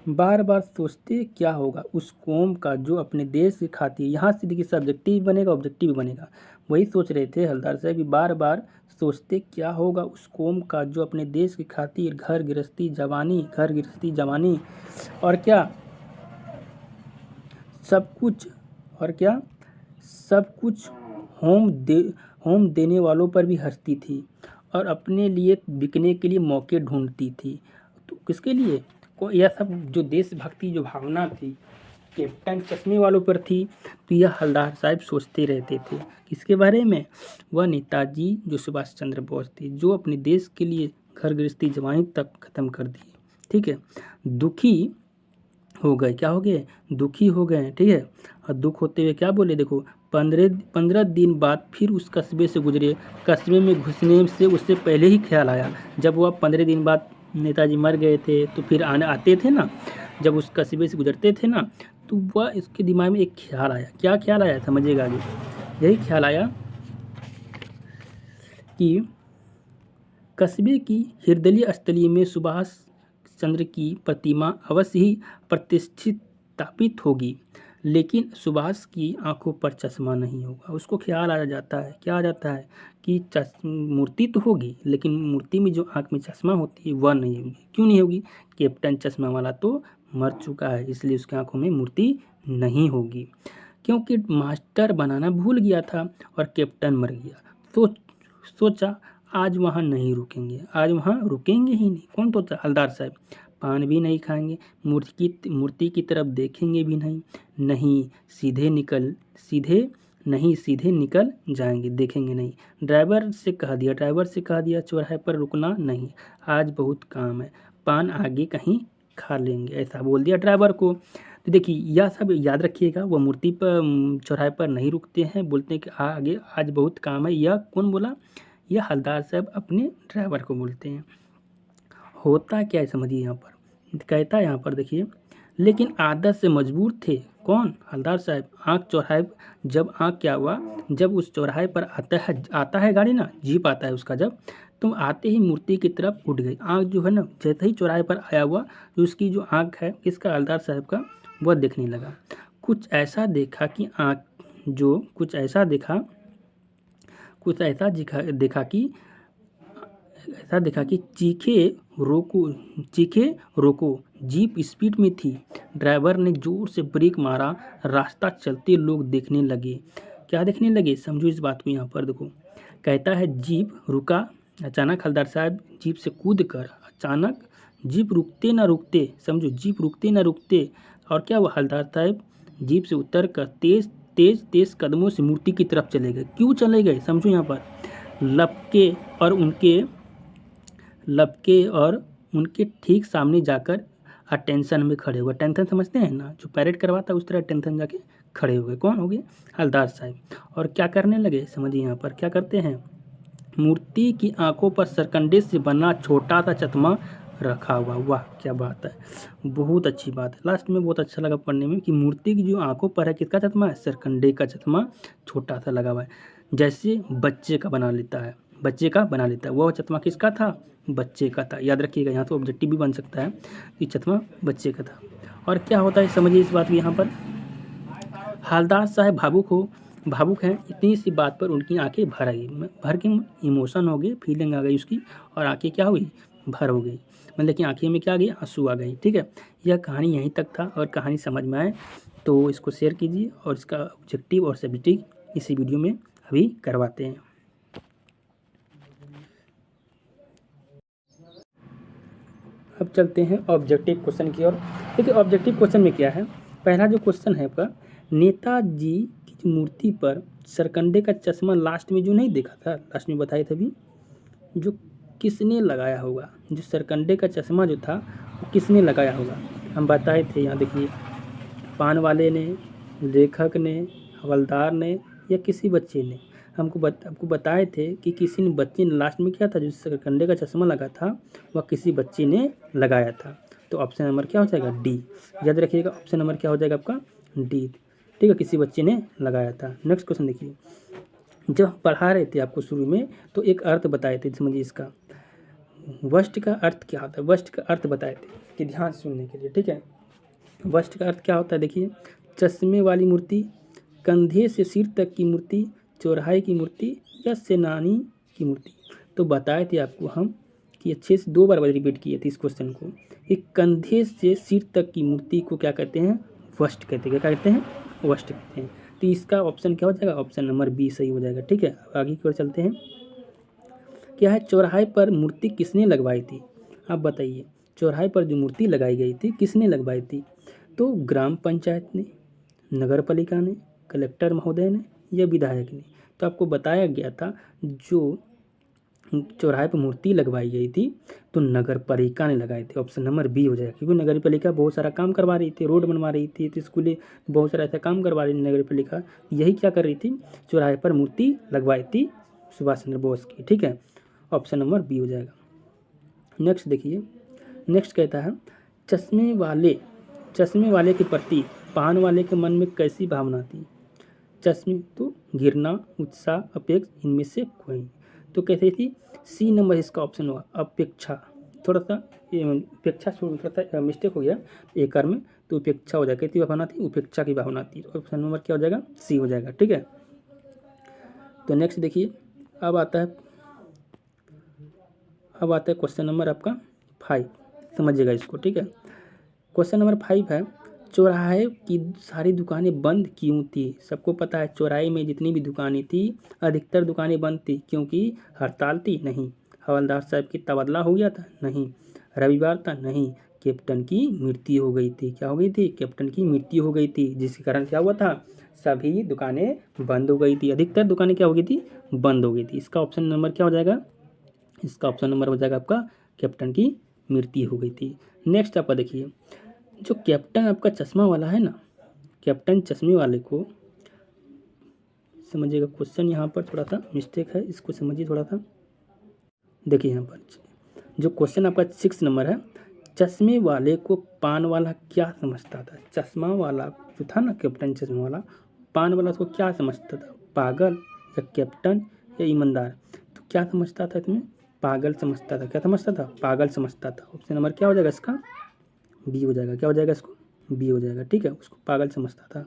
बार बार सोचते क्या होगा उस कौम का जो अपने देश की खातिर, यहाँ से देखिए सब्जेक्टिव बनेगा ऑब्जेक्टिव बनेगा। वही सोच रहे थे हवलदार साहब कि बार बार सोचते क्या होगा उस कौम का जो अपने देश की खातिर घर गृहस्थी जवानी और क्या सब कुछ होम देने वालों पर भी हंसती थी और अपने लिए बिकने के लिए मौके ढूंढती थी। तो किसके लिए, को यह सब जो देशभक्ति जो भावना थी कैप्टन चश्मे वालों पर थी। तो यह हवलदार साहब सोचते रहते थे किसके बारे में, वह नेताजी जो सुभाष चंद्र बोस थे, जो अपने देश के लिए घर गृहस्थी जवानी तक ख़त्म कर दिए। ठीक है, दुखी हो गए, क्या हो गए, दुखी हो गए। ठीक है, और दुख होते हुए क्या बोले, देखो 15 दिन बाद फिर उस कस्बे से गुजरे। कस्बे में घुसने से उससे पहले ही ख्याल आया, जब वह 15 दिन बाद नेताजी मर गए थे तो फिर आते थे ना, जब उस कस्बे से गुजरते थे ना, तो वह इसके दिमाग में एक ख्याल आया। क्या ख्याल आया समझिएगा आगे। यही ख्याल आया कि कस्बे की हृदय स्थली में सुभाष चंद्र की प्रतिमा अवश्य ही प्रतिष्ठित स्थापित होगी, लेकिन सुभाष की आंखों पर चश्मा नहीं होगा। उसको ख्याल आ जाता है, क्या आ जाता है कि मूर्ति तो होगी, लेकिन मूर्ति में जो आंख में चश्मा होती है वह नहीं होगी। क्यों नहीं होगी, कैप्टन चश्मा वाला तो मर चुका है, इसलिए उसकी आंखों में मूर्ति नहीं होगी। क्योंकि मास्टर बनाना भूल गया था और कैप्टन मर गया, तो सोचा आज वहाँ नहीं रुकेंगे, आज वहाँ रुकेंगे ही नहीं। कौन सोचा, हवलदार साहब। पान भी नहीं खाएंगे, मूर्ति की तरफ देखेंगे भी नहीं, सीधे निकल जाएंगे, देखेंगे नहीं। ड्राइवर से कह दिया चौराहे पर रुकना नहीं, आज बहुत काम है, पान आगे कहीं खा लेंगे, ऐसा बोल दिया ड्राइवर को। तो देखिए यह सब याद रखिएगा, वह मूर्ति पर चौराहे पर नहीं रुकते हैं, बोलते हैं कि आगे आज बहुत काम है। यह कौन बोला, यह हवलदार साहब अपने ड्राइवर को बोलते हैं। होता क्या है समझिए यहाँ पर, कहता है यहाँ पर देखिए, लेकिन आदत से मजबूर थे। कौन, हवलदार साहब। आँख क्या हुआ, जब उस चौराहे पर आता है गाड़ी ना, जीप आता है उसका, जब तो आते ही मूर्ति की तरफ उठ गई आँख जो है ना, जैसे ही चौराहे पर आया हुआ तो उसकी जो आँख है किसका, हवलदार साहब का, वह देखने लगा। कुछ ऐसा देखा कि चीखे रोको। जीप स्पीड में थी, ड्राइवर ने जोर से ब्रेक मारा, रास्ता चलते लोग देखने लगे। क्या देखने लगे, समझो इस बात को यहाँ पर देखो। कहता है जीप रुका, अचानक हवलदार साहब जीप से कूद कर, अचानक जीप रुकते ना रुकते, समझो जीप रुकते ना रुकते, और क्या हुआ, हवलदार साहब जीप से उतर कर तेज कदमों से मूर्ति की तरफ चले गए। क्यों चले गए, समझो यहाँ पर, लपके और उनके ठीक सामने जाकर अटेंशन में खड़े हुए। अटेंशन समझते हैं ना, जो पैरेड करवाता है उस तरह अटेंशन जाके खड़े हुए। कौन हो गए, हवलदार साहब। और क्या करने लगे, समझिए यहाँ पर क्या करते हैं, मूर्ति की आंखों पर सरकंडे से बना छोटा सा चश्मा रखा हुआ। वाह क्या बात है, बहुत अच्छी बात है। लास्ट में बहुत अच्छा लगा पढ़ने में कि मूर्ति की जो आंखों पर है किसका चश्मा है, सरकंडे का चश्मा छोटा सा लगा हुआ है, जैसे बच्चे का बना लेता है। वह चश्मा किसका था, बच्चे का था। याद रखिएगा, यहाँ तो ऑब्जेक्टिव भी बन सकता है कि चश्मा बच्चे का था। और क्या होता है समझिए इस बात को, यहाँ पर हवलदार साहब भावुक हैं। इतनी सी बात पर उनकी आंखें भर के इमोशन हो गए, फीलिंग आ गई उसकी, और आंखें क्या हुई, भर हो गई, मतलब कि आंखें में क्या आ गई, आंसू आ गई। ठीक है, यह कहानी यहीं तक था, और कहानी समझ में आए तो इसको शेयर कीजिए और इसका ऑब्जेक्टिव और सब्जेक्टिव इसी वीडियो में अभी करवाते हैं। अब चलते हैं ऑब्जेक्टिव क्वेश्चन की ओर। देखिए ऑब्जेक्टिव क्वेश्चन में क्या है, पहला जो क्वेश्चन है आपका, नेताजी की मूर्ति पर सरकंडे का चश्मा लास्ट में जो नहीं देखा था, लास्ट में बताए थे अभी, जो किसने लगाया होगा, जो सरकंडे का चश्मा जो था वो किसने लगाया होगा, हम बताए थे। यहाँ देखिए, पान वाले ने, लेखक ने, हवलदार ने या किसी बच्चे ने। आपको बताए थे कि किसी ने, बच्चे ने लास्ट में क्या था, जो सरकंडे का चश्मा लगा था वह किसी बच्चे ने लगाया था। तो ऑप्शन नंबर क्या हो जाएगा, डी। याद रखिएगा ऑप्शन नंबर क्या हो जाएगा आपका, डी। ठीक है, किसी बच्चे ने लगाया था। नेक्स्ट क्वेश्चन देखिए, जब हम पढ़ा रहे थे आपको शुरू में तो एक अर्थ बताए थे, समझिए इसका वस्ट का अर्थ क्या होता है, वस्ट का अर्थ बताए थे कि ध्यान सुनने के लिए। ठीक है, वस्ट का अर्थ क्या होता है, देखिए, चश्मे वाली मूर्ति, कंधे से सिर तक की मूर्ति, चौराहे की मूर्ति या सेनानी की मूर्ति। तो बताए थे आपको हम कि अच्छे से 2 बार रिपीट किए थे इस क्वेश्चन को। एक कंधे से सिर तक की मूर्ति को क्या कहते हैं, वस्ट कहते हैं। क्या कहते हैं, वस्ट कहते हैं। तो इसका ऑप्शन क्या हो जाएगा, ऑप्शन नंबर बी सही हो जाएगा। ठीक है, आगे की ओर चलते हैं। क्या है, चौराहे पर मूर्ति किसने लगवाई थी, आप बताइए। चौराहे पर जो मूर्ति लगाई गई थी किसने लगवाई थी, तो ग्राम पंचायत ने, नगर पालिका ने, कलेक्टर महोदय ने या विधायक ने। तो आपको बताया गया था जो चौराहे पर मूर्ति लगवाई गई थी तो नगर पालिका ने लगाई थी। ऑप्शन नंबर बी हो जाएगा, क्योंकि नगर पालिका बहुत सारा काम करवा रही थी, रोड बनवा रही थी, तो स्कूलें, बहुत सारा ऐसा काम करवा रही थी नगर पालिका। यही क्या कर रही थी, चौराहे पर मूर्ति लगवाई थी सुभाष चंद्र बोस की। ठीक है, ऑप्शन नंबर बी हो जाएगा। नेक्स्ट देखिए, नेक्स्ट कहता है, चश्मे वाले के प्रति पान वाले के मन में कैसी भावना थी। चश्मे तो घृणा, उत्साह, अपेक्षा, इनमें से कोई। तो कहते थी सी नंबर इसका ऑप्शन हुआ, अपेक्षा। थोड़ा सा उपेक्षा, थोड़ा सा मिस्टेक हो गया एक बार में, तो उपेक्षा हो जाएगा। कैसी भावना थी, उपेक्षा की भावना थी। ऑप्शन नंबर क्या हो जाएगा, सी हो जाएगा। ठीक है, तो नेक्स्ट देखिए, अब आता है क्वेश्चन नंबर आपका 5, समझिएगा इसको। ठीक है, क्वेश्चन नंबर 5 है, चौराहे की सारी दुकानें बंद क्यों थी। सबको पता है चौराहे में जितनी भी दुकानें थी, अधिकतर दुकानें बंद थी, क्योंकि हड़ताल थी, नहीं, हवलदार साहब की तबादला हो गया था, नहीं, रविवार था, नहीं, कैप्टन की मृत्यु हो गई थी। क्या हो गई थी, कैप्टन की मृत्यु हो गई थी, जिसके कारण क्या हुआ था, सभी दुकानें बंद हो गई थी, अधिकतर दुकानें क्या हो गई थी, बंद हो गई थी। इसका ऑप्शन नंबर क्या हो जाएगा, इसका ऑप्शन नंबर हो जाएगा आपका कैप्टन की मृत्यु हो गई थी। नेक्स्ट आपका देखिए, जो कैप्टन आपका चश्मा वाला है ना, कैप्टन चश्मे वाले को समझिएगा। क्वेश्चन यहाँ पर थोड़ा सा मिस्टेक है, इसको समझिए थोड़ा सा। देखिए यहाँ पर जो क्वेश्चन आपका 6 नंबर है, चश्मे वाले को पान वाला क्या समझता था। चश्मा वाला जो था ना, कैप्टन चश्मे वाला, पान वाला उसको क्या समझता था, पागल या कैप्टन या ईमानदार। तो क्या समझता था इसमें, पागल समझता था। क्या समझता था, पागल समझता था। ऑप्शन नंबर क्या हो जाएगा इसका, बी हो जाएगा। क्या हो जाएगा इसको, बी हो जाएगा। ठीक है, उसको पागल समझता था।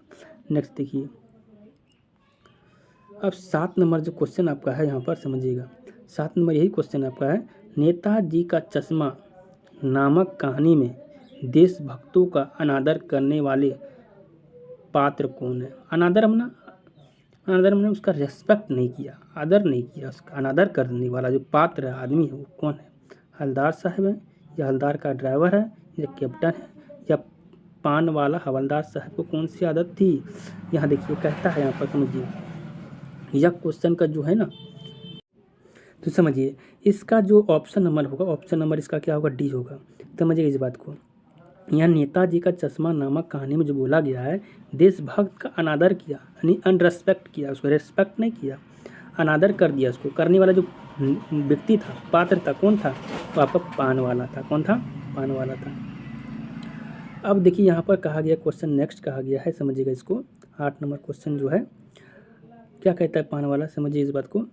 नेक्स्ट देखिए, अब 7 नंबर जो क्वेश्चन आपका है यहाँ पर समझिएगा, 7 नंबर यही क्वेश्चन आपका है, नेताजी का चश्मा नामक कहानी में देशभक्तों का अनादर करने वाले पात्र कौन है। अनादर हमने उसका रेस्पेक्ट नहीं किया, आदर नहीं किया, उसका अनादर करने वाला जो पात्र है, आदमी है, वो कौन है। हवलदार साहब है, या हवलदार का ड्राइवर है, या कैप्टन है, या पान वाला हवलदार साहब को कौन सी आदत थी। यहाँ देखिए कहता है, यहाँ पर समझिए, यह क्वेश्चन का जो है ना, तो समझिए इसका जो ऑप्शन नंबर होगा, ऑप्शन नंबर इसका क्या होगा, डी होगा। समझिए इस बात को, यहाँ नेताजी का चश्मा नामक कहानी में जो बोला गया है, देशभक्त का अनादर किया, यानी अनरेस्पेक्ट किया, उसको रेस्पेक्ट नहीं किया, अनादर कर दिया। उसको करने वाला जो व्यक्ति था, पात्र था, कौन था, तो आपका पान वाला था। कौन था, पान वाला था। अब देखिए यहाँ पर कहा गया, क्वेश्चन नेक्स्ट कहा गया है, समझिएगा इसको। 8 नंबर क्वेश्चन जो है क्या कहता है, पान वाला, समझिए इस बात को।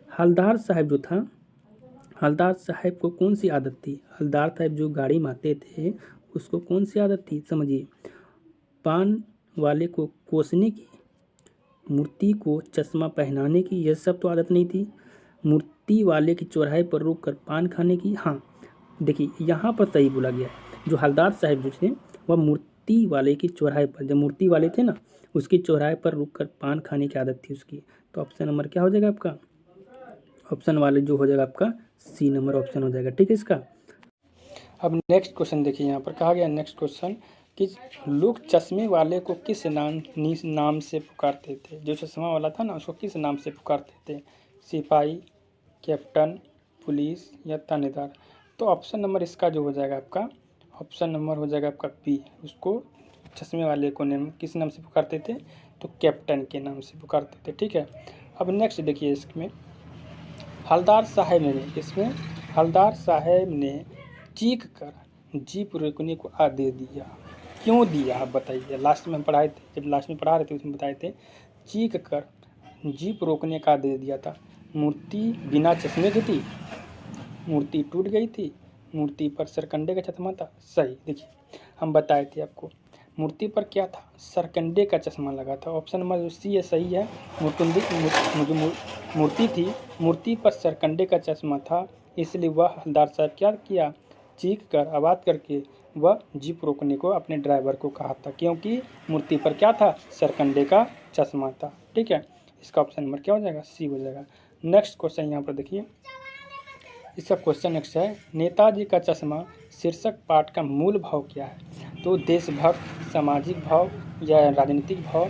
हवलदार साहब जो था, हवलदार साहब को कौन सी आदत थी। हवलदार साहब जो गाड़ी में आते थे, उसको कौन सी आदत थी, समझिए। पान वाले को कोसने की, मूर्ति को चश्मा पहनाने की, यह सब तो आदत नहीं थी। मूर्ति वाले की चौराहे पर रुक कर पान खाने की, हाँ देखिए यहाँ पर सही बोला गया है। जो हवलदार साहब जो थे, वह मूर्ति वाले की चौराहे पर, जब मूर्ति वाले थे ना उसकी चौराहे पर रुककर पान खाने की आदत थी उसकी। तो ऑप्शन नंबर क्या हो जाएगा आपका, ऑप्शन वाले जो हो जाएगा आपका सी नंबर ऑप्शन हो जाएगा। ठीक है इसका। अब नेक्स्ट क्वेश्चन देखिए, यहाँ पर कहा गया नेक्स्ट क्वेश्चन कि लोग चश्मे वाले को किस नाम से पुकारते थे। जो चश्मा वाला था ना उसको किस नाम से पुकारते थे, सिपाही, कैप्टन, पुलिस या थानेदार। तो ऑप्शन नंबर इसका जो हो जाएगा आपका, ऑप्शन नंबर हो जाएगा आपका बी। उसको चश्मे वाले को किस नाम से पुकारते थे, तो कैप्टन के नाम से पुकारते थे। ठीक है। अब नेक्स्ट देखिए इसमें, हलदार साहब ने, इसमें हलदार साहब ने चीख कर जीप रोकने को आदेश दिया, क्यों दिया आप बताइए। लास्ट में हम पढ़ाए थे, जब लास्ट में पढ़ा रहे थे उसमें बताए थे चीख कर जीप रोकने का आदेश दिया था। मूर्ति बिना चश्मे की थी, मूर्ति टूट गई थी, मूर्ति पर सरकंडे का चश्मा था। सही, देखिए हम बताए थे आपको मूर्ति पर क्या था, सरकंडे का चश्मा लगा था। ऑप्शन नंबर जो सी है सही है। मूर्ति थी, मूर्ति पर सरकंडे का चश्मा था, इसलिए वह हलदार साहब क्या किया, चीख कर आवाज़ करके वह जीप रोकने को अपने ड्राइवर को कहा था, क्योंकि मूर्ति पर क्या था, सरकंडे का चश्मा था। ठीक है। इसका ऑप्शन नंबर क्या हो जाएगा, सी हो जाएगा। नेक्स्ट क्वेश्चन यहाँ पर देखिए, इसका क्वेश्चन नेक्स्ट है, नेताजी का चश्मा शीर्षक पाठ का मूल भाव क्या है। तो देशभक्त, सामाजिक भाव या राजनीतिक भाव।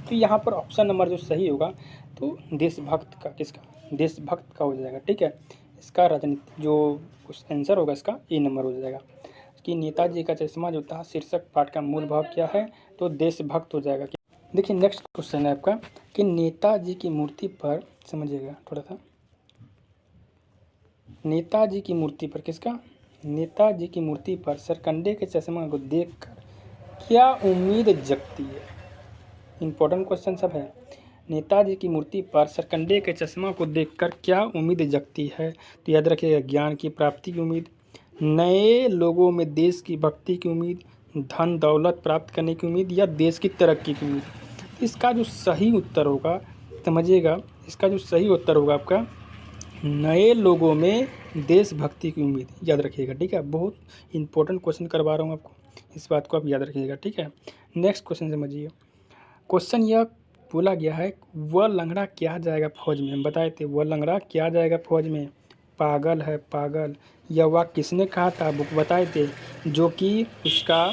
तो यहाँ पर ऑप्शन नंबर जो सही होगा तो देशभक्त का, किसका, देशभक्त का हो जाएगा। ठीक है। इसका राजनीतिक जो आंसर होगा इसका ए नंबर हो जाएगा कि नेताजी का चश्मा जो था शीर्षक पाठ का मूल भाव क्या है, तो देशभक्त हो जाएगा। देखिए नेक्स्ट क्वेश्चन है आपका कि नेताजी की मूर्ति पर, समझिएगा थोड़ा सा, नेताजी की मूर्ति पर, किसका, नेताजी की मूर्ति पर सरकंडे के चश्मा को देखकर क्या उम्मीद जगती है। इंपॉर्टेंट क्वेश्चन सब है। नेताजी की मूर्ति पर सरकंडे के चश्मा को देखकर क्या उम्मीद जगती है। तो याद रखिएगा, ज्ञान की प्राप्ति की उम्मीद, नए लोगों में देश की भक्ति की उम्मीद, धन दौलत प्राप्त करने की उम्मीद या देश की तरक्की की उम्मीद। इसका जो सही उत्तर होगा, समझिएगा, इसका जो सही उत्तर होगा आपका नए लोगों में देशभक्ति की उम्मीद। याद रखिएगा। ठीक है। बहुत इंपॉर्टेंट क्वेश्चन करवा रहा हूँ आपको, इस बात को आप याद रखिएगा। ठीक है। नेक्स्ट क्वेश्चन समझिए। क्वेश्चन यह बोला गया है, वह लंगड़ा क्या जाएगा फौज में। हम बताए थे वह लंगड़ा क्या जाएगा फौज में, पागल है पागल। यह वाक्य किसने कहा था, बुक बताए थे, जो कि उसका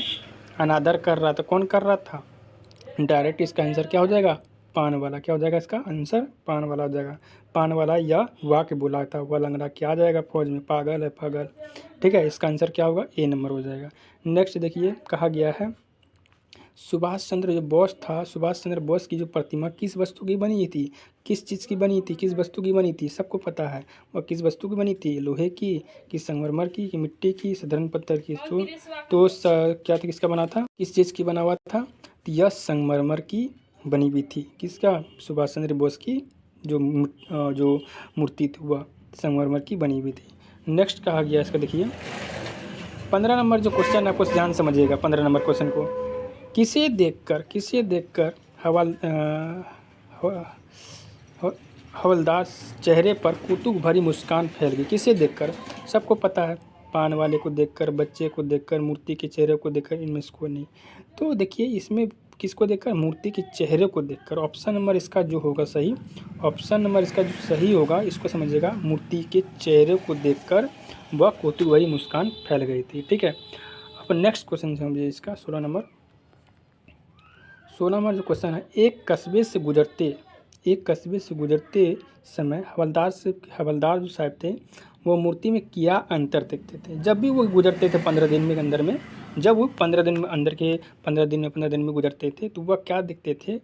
अनादर कर रहा था। कौन कर रहा था, डायरेक्ट इसका आंसर क्या हो जाएगा, पान वाला। क्या हो जाएगा इसका आंसर, पान वाला हो जाएगा। पान वाला या वाक्य बोला था, वह लंगड़ा क्या जाएगा फौज में, पागल है पागल। ठीक है। इसका आंसर क्या होगा, ए नंबर हो जाएगा। नेक्स्ट देखिए, कहा गया है सुभाष चंद्र जो बोस था, सुभाष चंद्र बोस की जो प्रतिमा किस वस्तु की बनी थी, किस चीज़ की बनी थी, किस वस्तु की बनी थी, सबको पता है। और किस वस्तु की बनी थी, लोहे की, कि संगमरमर की, कि मिट्टी की, साधारण पत्थर की। तो क्या था, किसका बना था, किस चीज़ की बना हुआ था, तो यह संगमरमर की बनी हुई थी। किसका, सुभाष चंद्र बोस की जो मूर्ति थी वह संगमरमर की बनी हुई थी। नेक्स्ट कहा गया इसका देखिए 15 नंबर जो क्वेश्चन आपको ध्यान समझिएगा। 15 नंबर क्वेश्चन को, किसे देखकर हवलदार चेहरे पर कौतुक भरी मुस्कान फैल गई। किसे देखकर, सबको पता है, पान वाले को देखकर, बच्चे को देखकर, मूर्ति के चेहरे को देखकर, इनमें से कोई नहीं। तो देखिए इसमें किसको देखकर, मूर्ति के चेहरे को देखकर। ऑप्शन नंबर इसका जो होगा सही, ऑप्शन नंबर इसका जो सही होगा इसको समझिएगा, मूर्ति के चेहरे को देखकर वह कौतुक भरी मुस्कान फैल गई थी। ठीक है। अब नेक्स्ट क्वेश्चन समझिए इसका 16 नंबर जो क्वेश्चन है, एक कस्बे से गुजरते समय हवलदार जो साहब थे वो मूर्ति में क्या अंतर देखते थे। जब भी वो गुजरते थे 15 दिन में अंदर में, जब वो 15 दिन में अंदर के 15 दिन में गुजरते थे तो वह क्या देखते थे,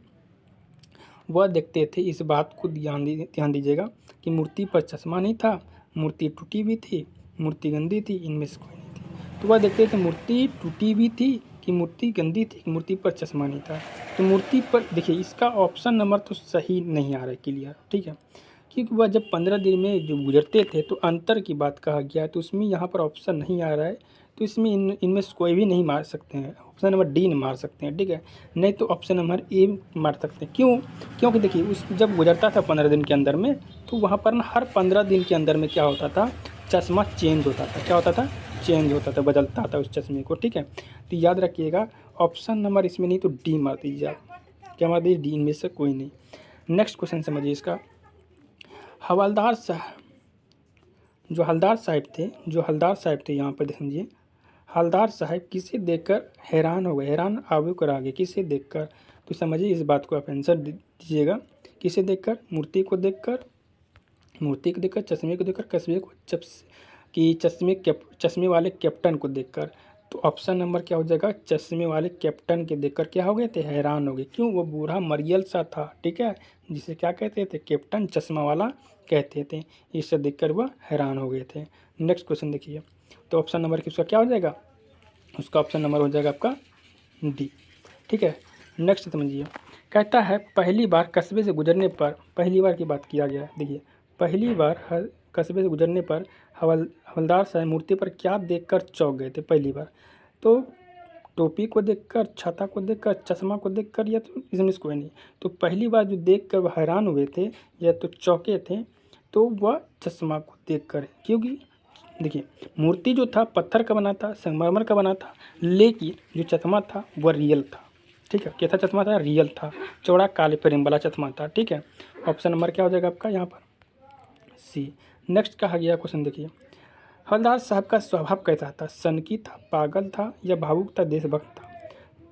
वह देखते थे, इस बात को ध्यान दीजिएगा कि मूर्ति पर चश्मा नहीं था, मूर्ति टूटी हुई थी, मूर्ति गंदी थी, इनमें से कोई नहीं थी। तो वह देखते थे मूर्ति टूटी हुई थी कि मूर्ति गंदी थी, कि मूर्ति पर चश्मा नहीं था। तो मूर्ति पर देखिए, इसका ऑप्शन नंबर तो सही नहीं आ रहा है क्लियर। ठीक है। क्योंकि वह जब 15 दिन में जो गुजरते थे तो अंतर की बात कहा गया है, तो उसमें यहाँ पर ऑप्शन नहीं आ रहा है। तो इसमें इनमें से कोई भी नहीं मार सकते हैं, ऑप्शन नंबर डी नहीं मार सकते हैं। ठीक है। नहीं तो ऑप्शन नंबर ए मार सकते हैं। क्यों, क्योंकि देखिए उस जब गुजरता था 15 दिन के अंदर में, तो वहाँ पर ना हर 15 दिन के अंदर में क्या होता था, चश्मा चेंज होता था। क्या होता था, चेंज होता था, बदलता था उस चश्मे को, ठीक है। तो याद रखिएगा ऑप्शन नंबर इसमें नहीं तो डी मार दीजिए आप। क्या मार दीजिए? डी, इनमें से कोई नहीं। नेक्स्ट क्वेश्चन समझिए इसका। हवलदार साहब जो हवलदार साहब थे यहाँ पर समझिए, हवलदार साहब किसे देखकर हैरान हो गए? हैरान आगे कर आगे किसे देखकर? तो समझिए इस बात को आप आंसर दीजिएगा। किसे देखकर? मूर्ति को देखकर, चश्मे को देखकर, कस्बे को चश्मे वाले कैप्टन को देखकर। तो ऑप्शन नंबर क्या हो जाएगा? चश्मे वाले कैप्टन के देखकर क्या हो गए थे? हैरान हो गए। क्यों? वो बूढ़ा मरियल सा था, ठीक है, जिसे क्या कहते थे? कैप्टन चश्मा वाला कहते थे। इसे देखकर वह हैरान हो गए थे। नेक्स्ट क्वेश्चन देखिए। तो ऑप्शन नंबर उसका क्या हो जाएगा? उसका ऑप्शन नंबर हो जाएगा आपका डी, ठीक है। नेक्स्ट समझिए, कहता है पहली बार कस्बे से गुजरने पर, पहली बार की बात किया गया है। देखिए पहली बार कस्बे से गुजरने पर हवलदार साहब मूर्ति पर क्या देखकर चौंक गए थे पहली बार? तो टोपी को देखकर, छाता को देखकर, चश्मा को देखकर, या तो इसमें से कोई नहीं। तो पहली बार जो देखकर वह हैरान हुए थे या तो चौंके थे, तो वह चश्मा को देखकर है। क्योंकि देखिए मूर्ति जो था पत्थर का बना था, संगमरमर का बना था, लेकिन जो चश्मा था वह रियल था, ठीक है। कैसा चश्मा था? रियल था, चौड़ा काले फ्रेम वाला चश्मा था, ठीक है। ऑप्शन नंबर क्या हो जाएगा आपका यहाँ पर? सी। नेक्स्ट कहा गया क्वेश्चन देखिए, हवलदार साहब का स्वभाव कैसा था? सनकी था, पागल था, या भावुक था, देशभक्त था?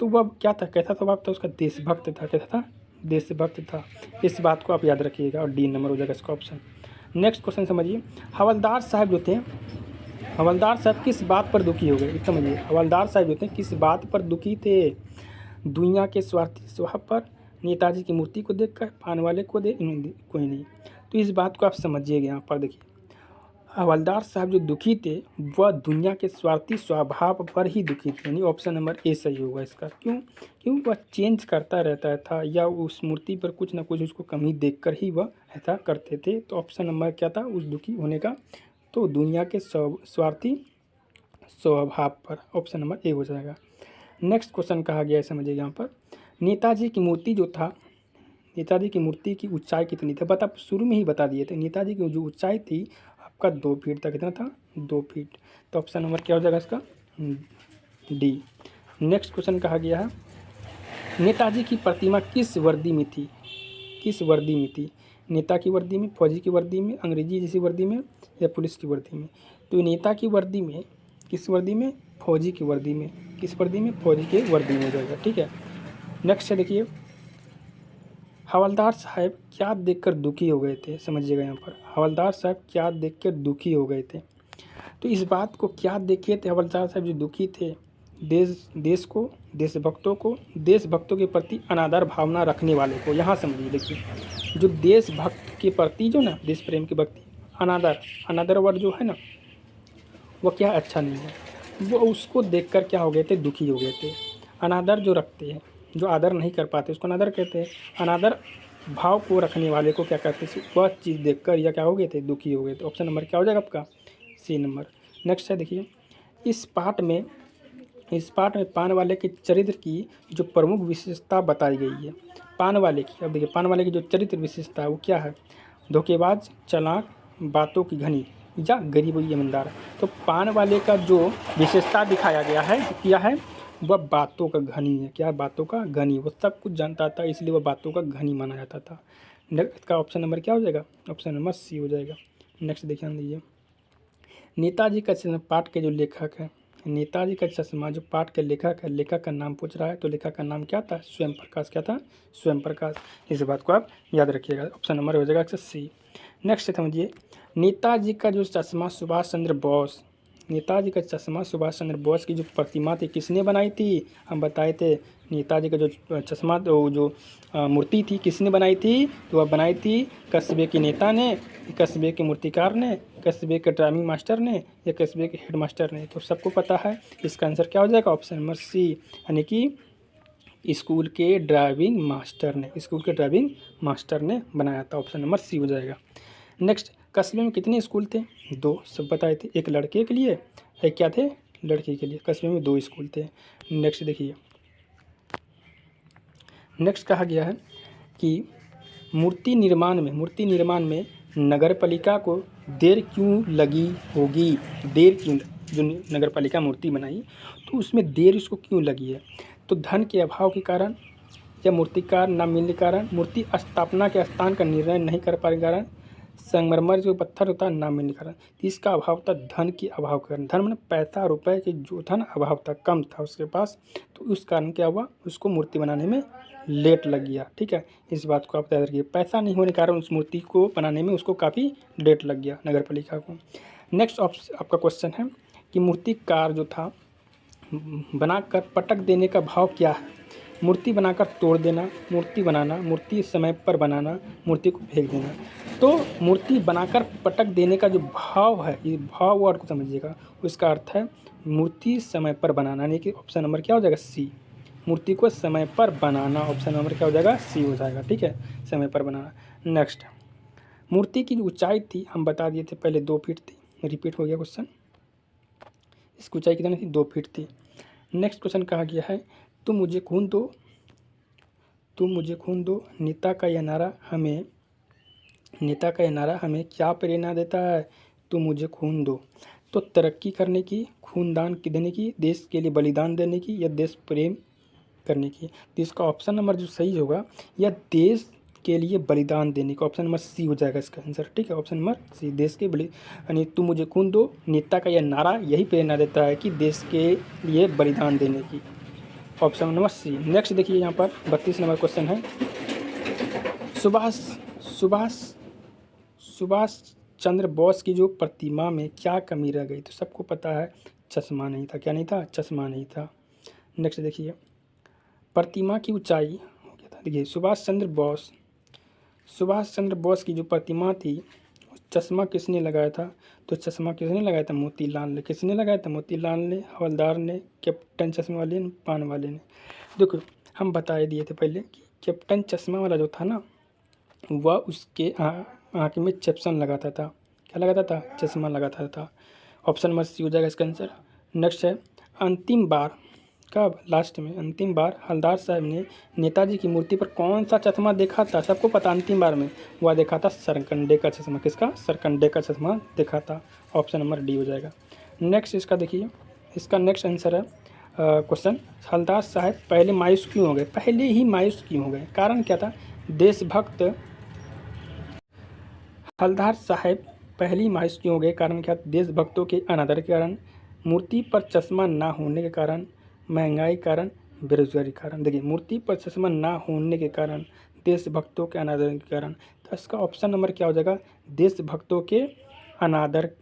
तो वह क्या था? कैसा स्वभाव था उसका? देशभक्त था। कैसा था? देशभक्त था। इस बात को आप याद रखिएगा और डी नंबर हो जाएगा इसका ऑप्शन। नेक्स्ट क्वेश्चन समझिए, हवलदार साहब जो थे, हवलदार साहब किस बात पर दुखी हो गए? समझिए हवलदार साहब जो थे किस बात पर दुखी थे? दुनिया के स्वार्थी स्वभाव पर, नेताजी की मूर्ति को देखकर, पान वाले को कोई नहीं। तो इस बात को आप समझिएगा यहाँ पर। देखिए हवलदार साहब जो दुखी थे वह दुनिया के स्वार्थी स्वभाव पर ही दुखी थे, यानी ऑप्शन नंबर ए सही होगा इसका। क्यों वह चेंज करता रहता था, या उस मूर्ति पर कुछ ना कुछ उसको कमी देखकर ही वह ऐसा करते थे। तो ऑप्शन नंबर क्या था उस दुखी होने का? तो दुनिया के स्वार्थी स्वभाव पर, ऑप्शन नंबर ए हो जाएगा। नेक्स्ट क्वेश्चन कहा गया है समझिए यहाँ पर, नेताजी की मूर्ति जो था, नेताजी की मूर्ति की ऊंचाई कितनी थी? बता, शुरू में ही बता दिए थे। नेताजी की जो ऊंचाई थी आपका 2 फीट था। कितना था? 2 फीट। तो ऑप्शन नंबर क्या हो जाएगा इसका? डी। नेक्स्ट क्वेश्चन कहा गया है, नेताजी की प्रतिमा किस वर्दी में थी? किस वर्दी में थी? नेता की वर्दी में, फौजी की वर्दी में, अंग्रेजी जैसी वर्दी में, या पुलिस की वर्दी में? तो नेता की वर्दी में, किस वर्दी में? फौजी की वर्दी में। किस वर्दी में? फौजी की वर्दी में हो जाएगा, ठीक है। नेक्स्ट है देखिए, हवलदार साहब क्या देखकर दुखी हो गए थे? समझिएगा यहाँ पर, हवलदार साहब क्या देखकर दुखी हो गए थे? तो इस बात को क्या देखे थे हवलदार साहब जो दुखी थे? देश को, देशभक्तों के प्रति अनादर भावना रखने वाले को। यहाँ समझिए, देखिए जो देशभक्त के प्रति जो ना, देश प्रेम के प्रति अनादर वर्ड जो है ना, वो क्या अच्छा नहीं है, वो उसको देखकर क्या हो गए थे? दुखी हो गए थे। अनादर जो रखते हैं, जो आदर नहीं कर पाते उसको अनादर कहते हैं। अनादर भाव को रखने वाले को क्या कहते हैं? वह चीज़ देखकर या क्या हो गए थे? दुखी हो गए थे। ऑप्शन नंबर क्या हो जाएगा आपका? सी नंबर। नेक्स्ट है देखिए, इस पाठ में पान वाले के चरित्र की जो प्रमुख विशेषता बताई गई है, पान वाले की। अब देखिए पान वाले की जो चरित्र विशेषता है वो क्या है? धोखेबाज, चालाक, बातों की घनी, या गरीब ईमानदार। तो पान वाले का जो विशेषता दिखाया गया है, किया है, वह बातों का घनी है। क्या? बातों का घनी। वो सब कुछ जानता था, इसलिए वह बातों का घनी माना जाता था। इसका ऑप्शन नंबर क्या हो जाएगा? ऑप्शन नंबर सी हो जाएगा। नेक्स्ट देखिए लीजिए, नेताजी का चश्मा पाठ के जो लेखक है, नेताजी का चश्मा जो पाठ के लेखक है, लेखक का नाम पूछ रहा है, तो लेखक का नाम क्या था? स्वयं प्रकाश। क्या था? स्वयं प्रकाश। इस बात को आप याद रखिएगा, ऑप्शन नंबर हो जाएगा सी। नेक्स्ट समझिए, नेताजी का जो चश्मा सुभाष चंद्र बोस, नेताजी का चश्मा सुभाष चंद्र बोस की जो प्रतिमा थी किसने बनाई थी? हम बताए थे नेताजी का जो चश्मा जो मूर्ति थी किसने बनाई थी? तो वह बनाई थी कस्बे के नेता ने, कस्बे के मूर्तिकार ने, कस्बे के ड्राइंग मास्टर ने, या कस्बे के हेड मास्टर ने। तो सबको पता है इसका आंसर क्या हो जाएगा? ऑप्शन नंबर सी, यानी कि स्कूल के ड्राइविंग मास्टर ने, स्कूल के ड्राइविंग मास्टर ने बनाया था। ऑप्शन नंबर सी हो जाएगा। नेक्स्ट, कस्बे में कितने स्कूल थे? 2, सब बताए थे। एक लड़के के लिए, एक क्या थे? लड़की के लिए। कस्बे में 2 स्कूल थे। नेक्स्ट देखिए, नेक्स्ट कहा गया है कि मूर्ति निर्माण में नगर पालिका को देर क्यों लगी होगी? देर क्यों? जो नगर पालिका मूर्ति बनाई, तो उसमें देर इसको क्यों लगी है? तो धन के अभाव के कारण या मूर्तिकार न मिलने के कारण, मूर्ति स्थापना के स्थान का निर्णय नहीं कर पाने के कारण, संगमरमर जो पत्थर होता है ना मिलने के कारण, तो इसका अभाव था धन के अभाव के कारण। धन मतलब पैसा रुपए के जो धन अभाव था, कम था उसके पास, तो उस कारण क्या हुआ, उसको मूर्ति बनाने में लेट लग गया। ठीक है, इस बात को आप याद रखिए। पैसा नहीं होने के कारण उस मूर्ति को बनाने में उसको काफ़ी लेट लग गया नगर पालिका को। नेक्स्ट आपका क्वेश्चन है कि मूर्तिकार जो था बनाकर पटक देने का भाव क्या है? मूर्ति बनाकर तोड़ देना, मूर्ति बनाना, मूर्ति समय पर बनाना, मूर्ति को फेंक देना। तो मूर्ति बनाकर पटक देने का जो भाव है, ये भाव वर्ड को समझिएगा, उसका अर्थ है मूर्ति समय पर बनाना, यानी कि ऑप्शन नंबर क्या हो जाएगा? सी। मूर्ति को समय पर बनाना, ऑप्शन नंबर क्या हो जाएगा? सी हो जाएगा। ठीक है, समय पर बनाना। नेक्स्ट, मूर्ति की ऊंचाई थी, हम बता दिए थे पहले 2 फीट थी, रिपीट हो गया क्वेश्चन। इसकी ऊंचाई कितनी थी? 2 फीट थी। नेक्स्ट क्वेश्चन कहा गया है, तुम मुझे खून दो, तुम मुझे खून दो, नेता का यह नारा हमें क्या प्रेरणा देता है? तुम मुझे खून दो। तो तरक्की करने की, खूनदान देने की, देश के लिए बलिदान देने की, या देश प्रेम करने की। तो इसका ऑप्शन नंबर जो सही होगा, या देश के लिए बलिदान देने का, ऑप्शन नंबर सी हो जाएगा इसका आंसर। ठीक है, ऑप्शन नंबर सी, देश के बलि, यानी तुम मुझे खून दो, नेता का यह नारा यही प्रेरणा देता है कि देश के लिए बलिदान देने की, ऑप्शन नंबर सी। नेक्स्ट देखिए, यहाँ पर 32 नंबर क्वेश्चन है, सुभाष चंद्र बोस की जो प्रतिमा में क्या कमी रह गई? तो सबको पता है, चश्मा नहीं था। क्या नहीं था? चश्मा नहीं था। नेक्स्ट देखिए, प्रतिमा की ऊंचाई हो गया था। देखिए, सुभाष चंद्र बोस की जो प्रतिमा थी, चश्मा किसने लगाया था? तो चश्मा किसने लगाया था? मोतीलाल ने। किसने लगाया था? मोतीलाल ने, हवलदार ने, कैप्टन चश्मा वाले ने, पान वाले ने। देखो, हम बता दिए थे पहले कि कैप्टन चश्मा वाला जो था ना, वह उसके आँख में चेप्सन लगाता था। क्या लगाता था? चश्मा लगाता था। ऑप्शन नंबर सी हो जाएगा इसका आंसर। नेक्स्ट है, अंतिम बार कब? लास्ट में अंतिम बार हवलदार साहब ने नेताजी की मूर्ति पर कौन सा चश्मा देखा था? सबको पता, अंतिम बार में वह देखा था सरकंडे का चश्मा। किसका? सरकंडे का चश्मा देखा था। ऑप्शन नंबर डी हो जाएगा। नेक्स्ट इसका देखिए, इसका नेक्स्ट आंसर है क्वेश्चन, हवलदार साहब पहले मायूस क्यों हो गए? पहले ही मायूस क्यों हो गए? कारण क्या था? देशभक्त हवलदार साहब पहले ही मायूस क्यों हो गए? कारण क्या? देशभक्तों के अनादर के कारण, मूर्ति पर चश्मा ना होने के कारण, महंगाई कारण, बेरोजगारी कारण। देखिए, मूर्ति पर चश्मा ना होने के कारण, देशभक्तों के अनादर के कारण, तो इसका ऑप्शन नंबर क्या हो जाएगा? देशभक्तों के अनादरण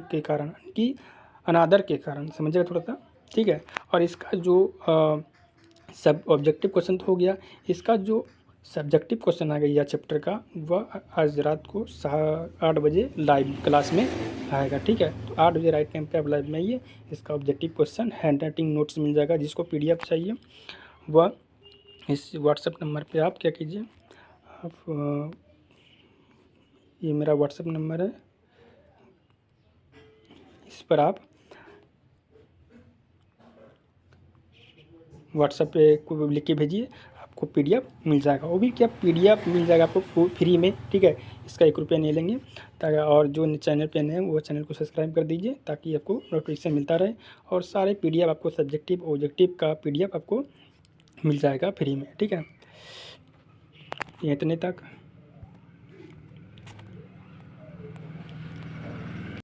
के कारण, कि अनादर के कारण, समझिएगा थोड़ा सा। ठीक है, और इसका जो सब ऑब्जेक्टिव क्वेश्चन तो हो गया, इसका जो सब्जेक्टिव क्वेश्चन आ गया चैप्टर का, वह आज रात को 8 बजे लाइव क्लास में आएगा। ठीक है, तो 8 बजे राइट टाइम पे आप लाइव में आइए। इसका objective question, handwriting notes मिल जाएगा। जिसको PDF चाहिए वह इस व्हाट्सएप नंबर पे आप क्या कीजिए, आप ये मेरा व्हाट्सएप नंबर है, इस पर आप व्हाट्सएप पे को लिख के भेजिए, आपको PDF मिल जाएगा। वो भी क्या, PDF मिल जाएगा आपको फ्री में। ठीक है, इसका 1 रुपया नहीं लेंगे। ताकि और जो चैनल पे नए हैं वो चैनल को सब्सक्राइब कर दीजिए, ताकि आपको नोटिफिकेशन मिलता रहे, और सारे PDF आपको सब्जेक्टिव ऑब्जेक्टिव का PDF आपको मिल जाएगा फ्री में। ठीक है, इतने तक।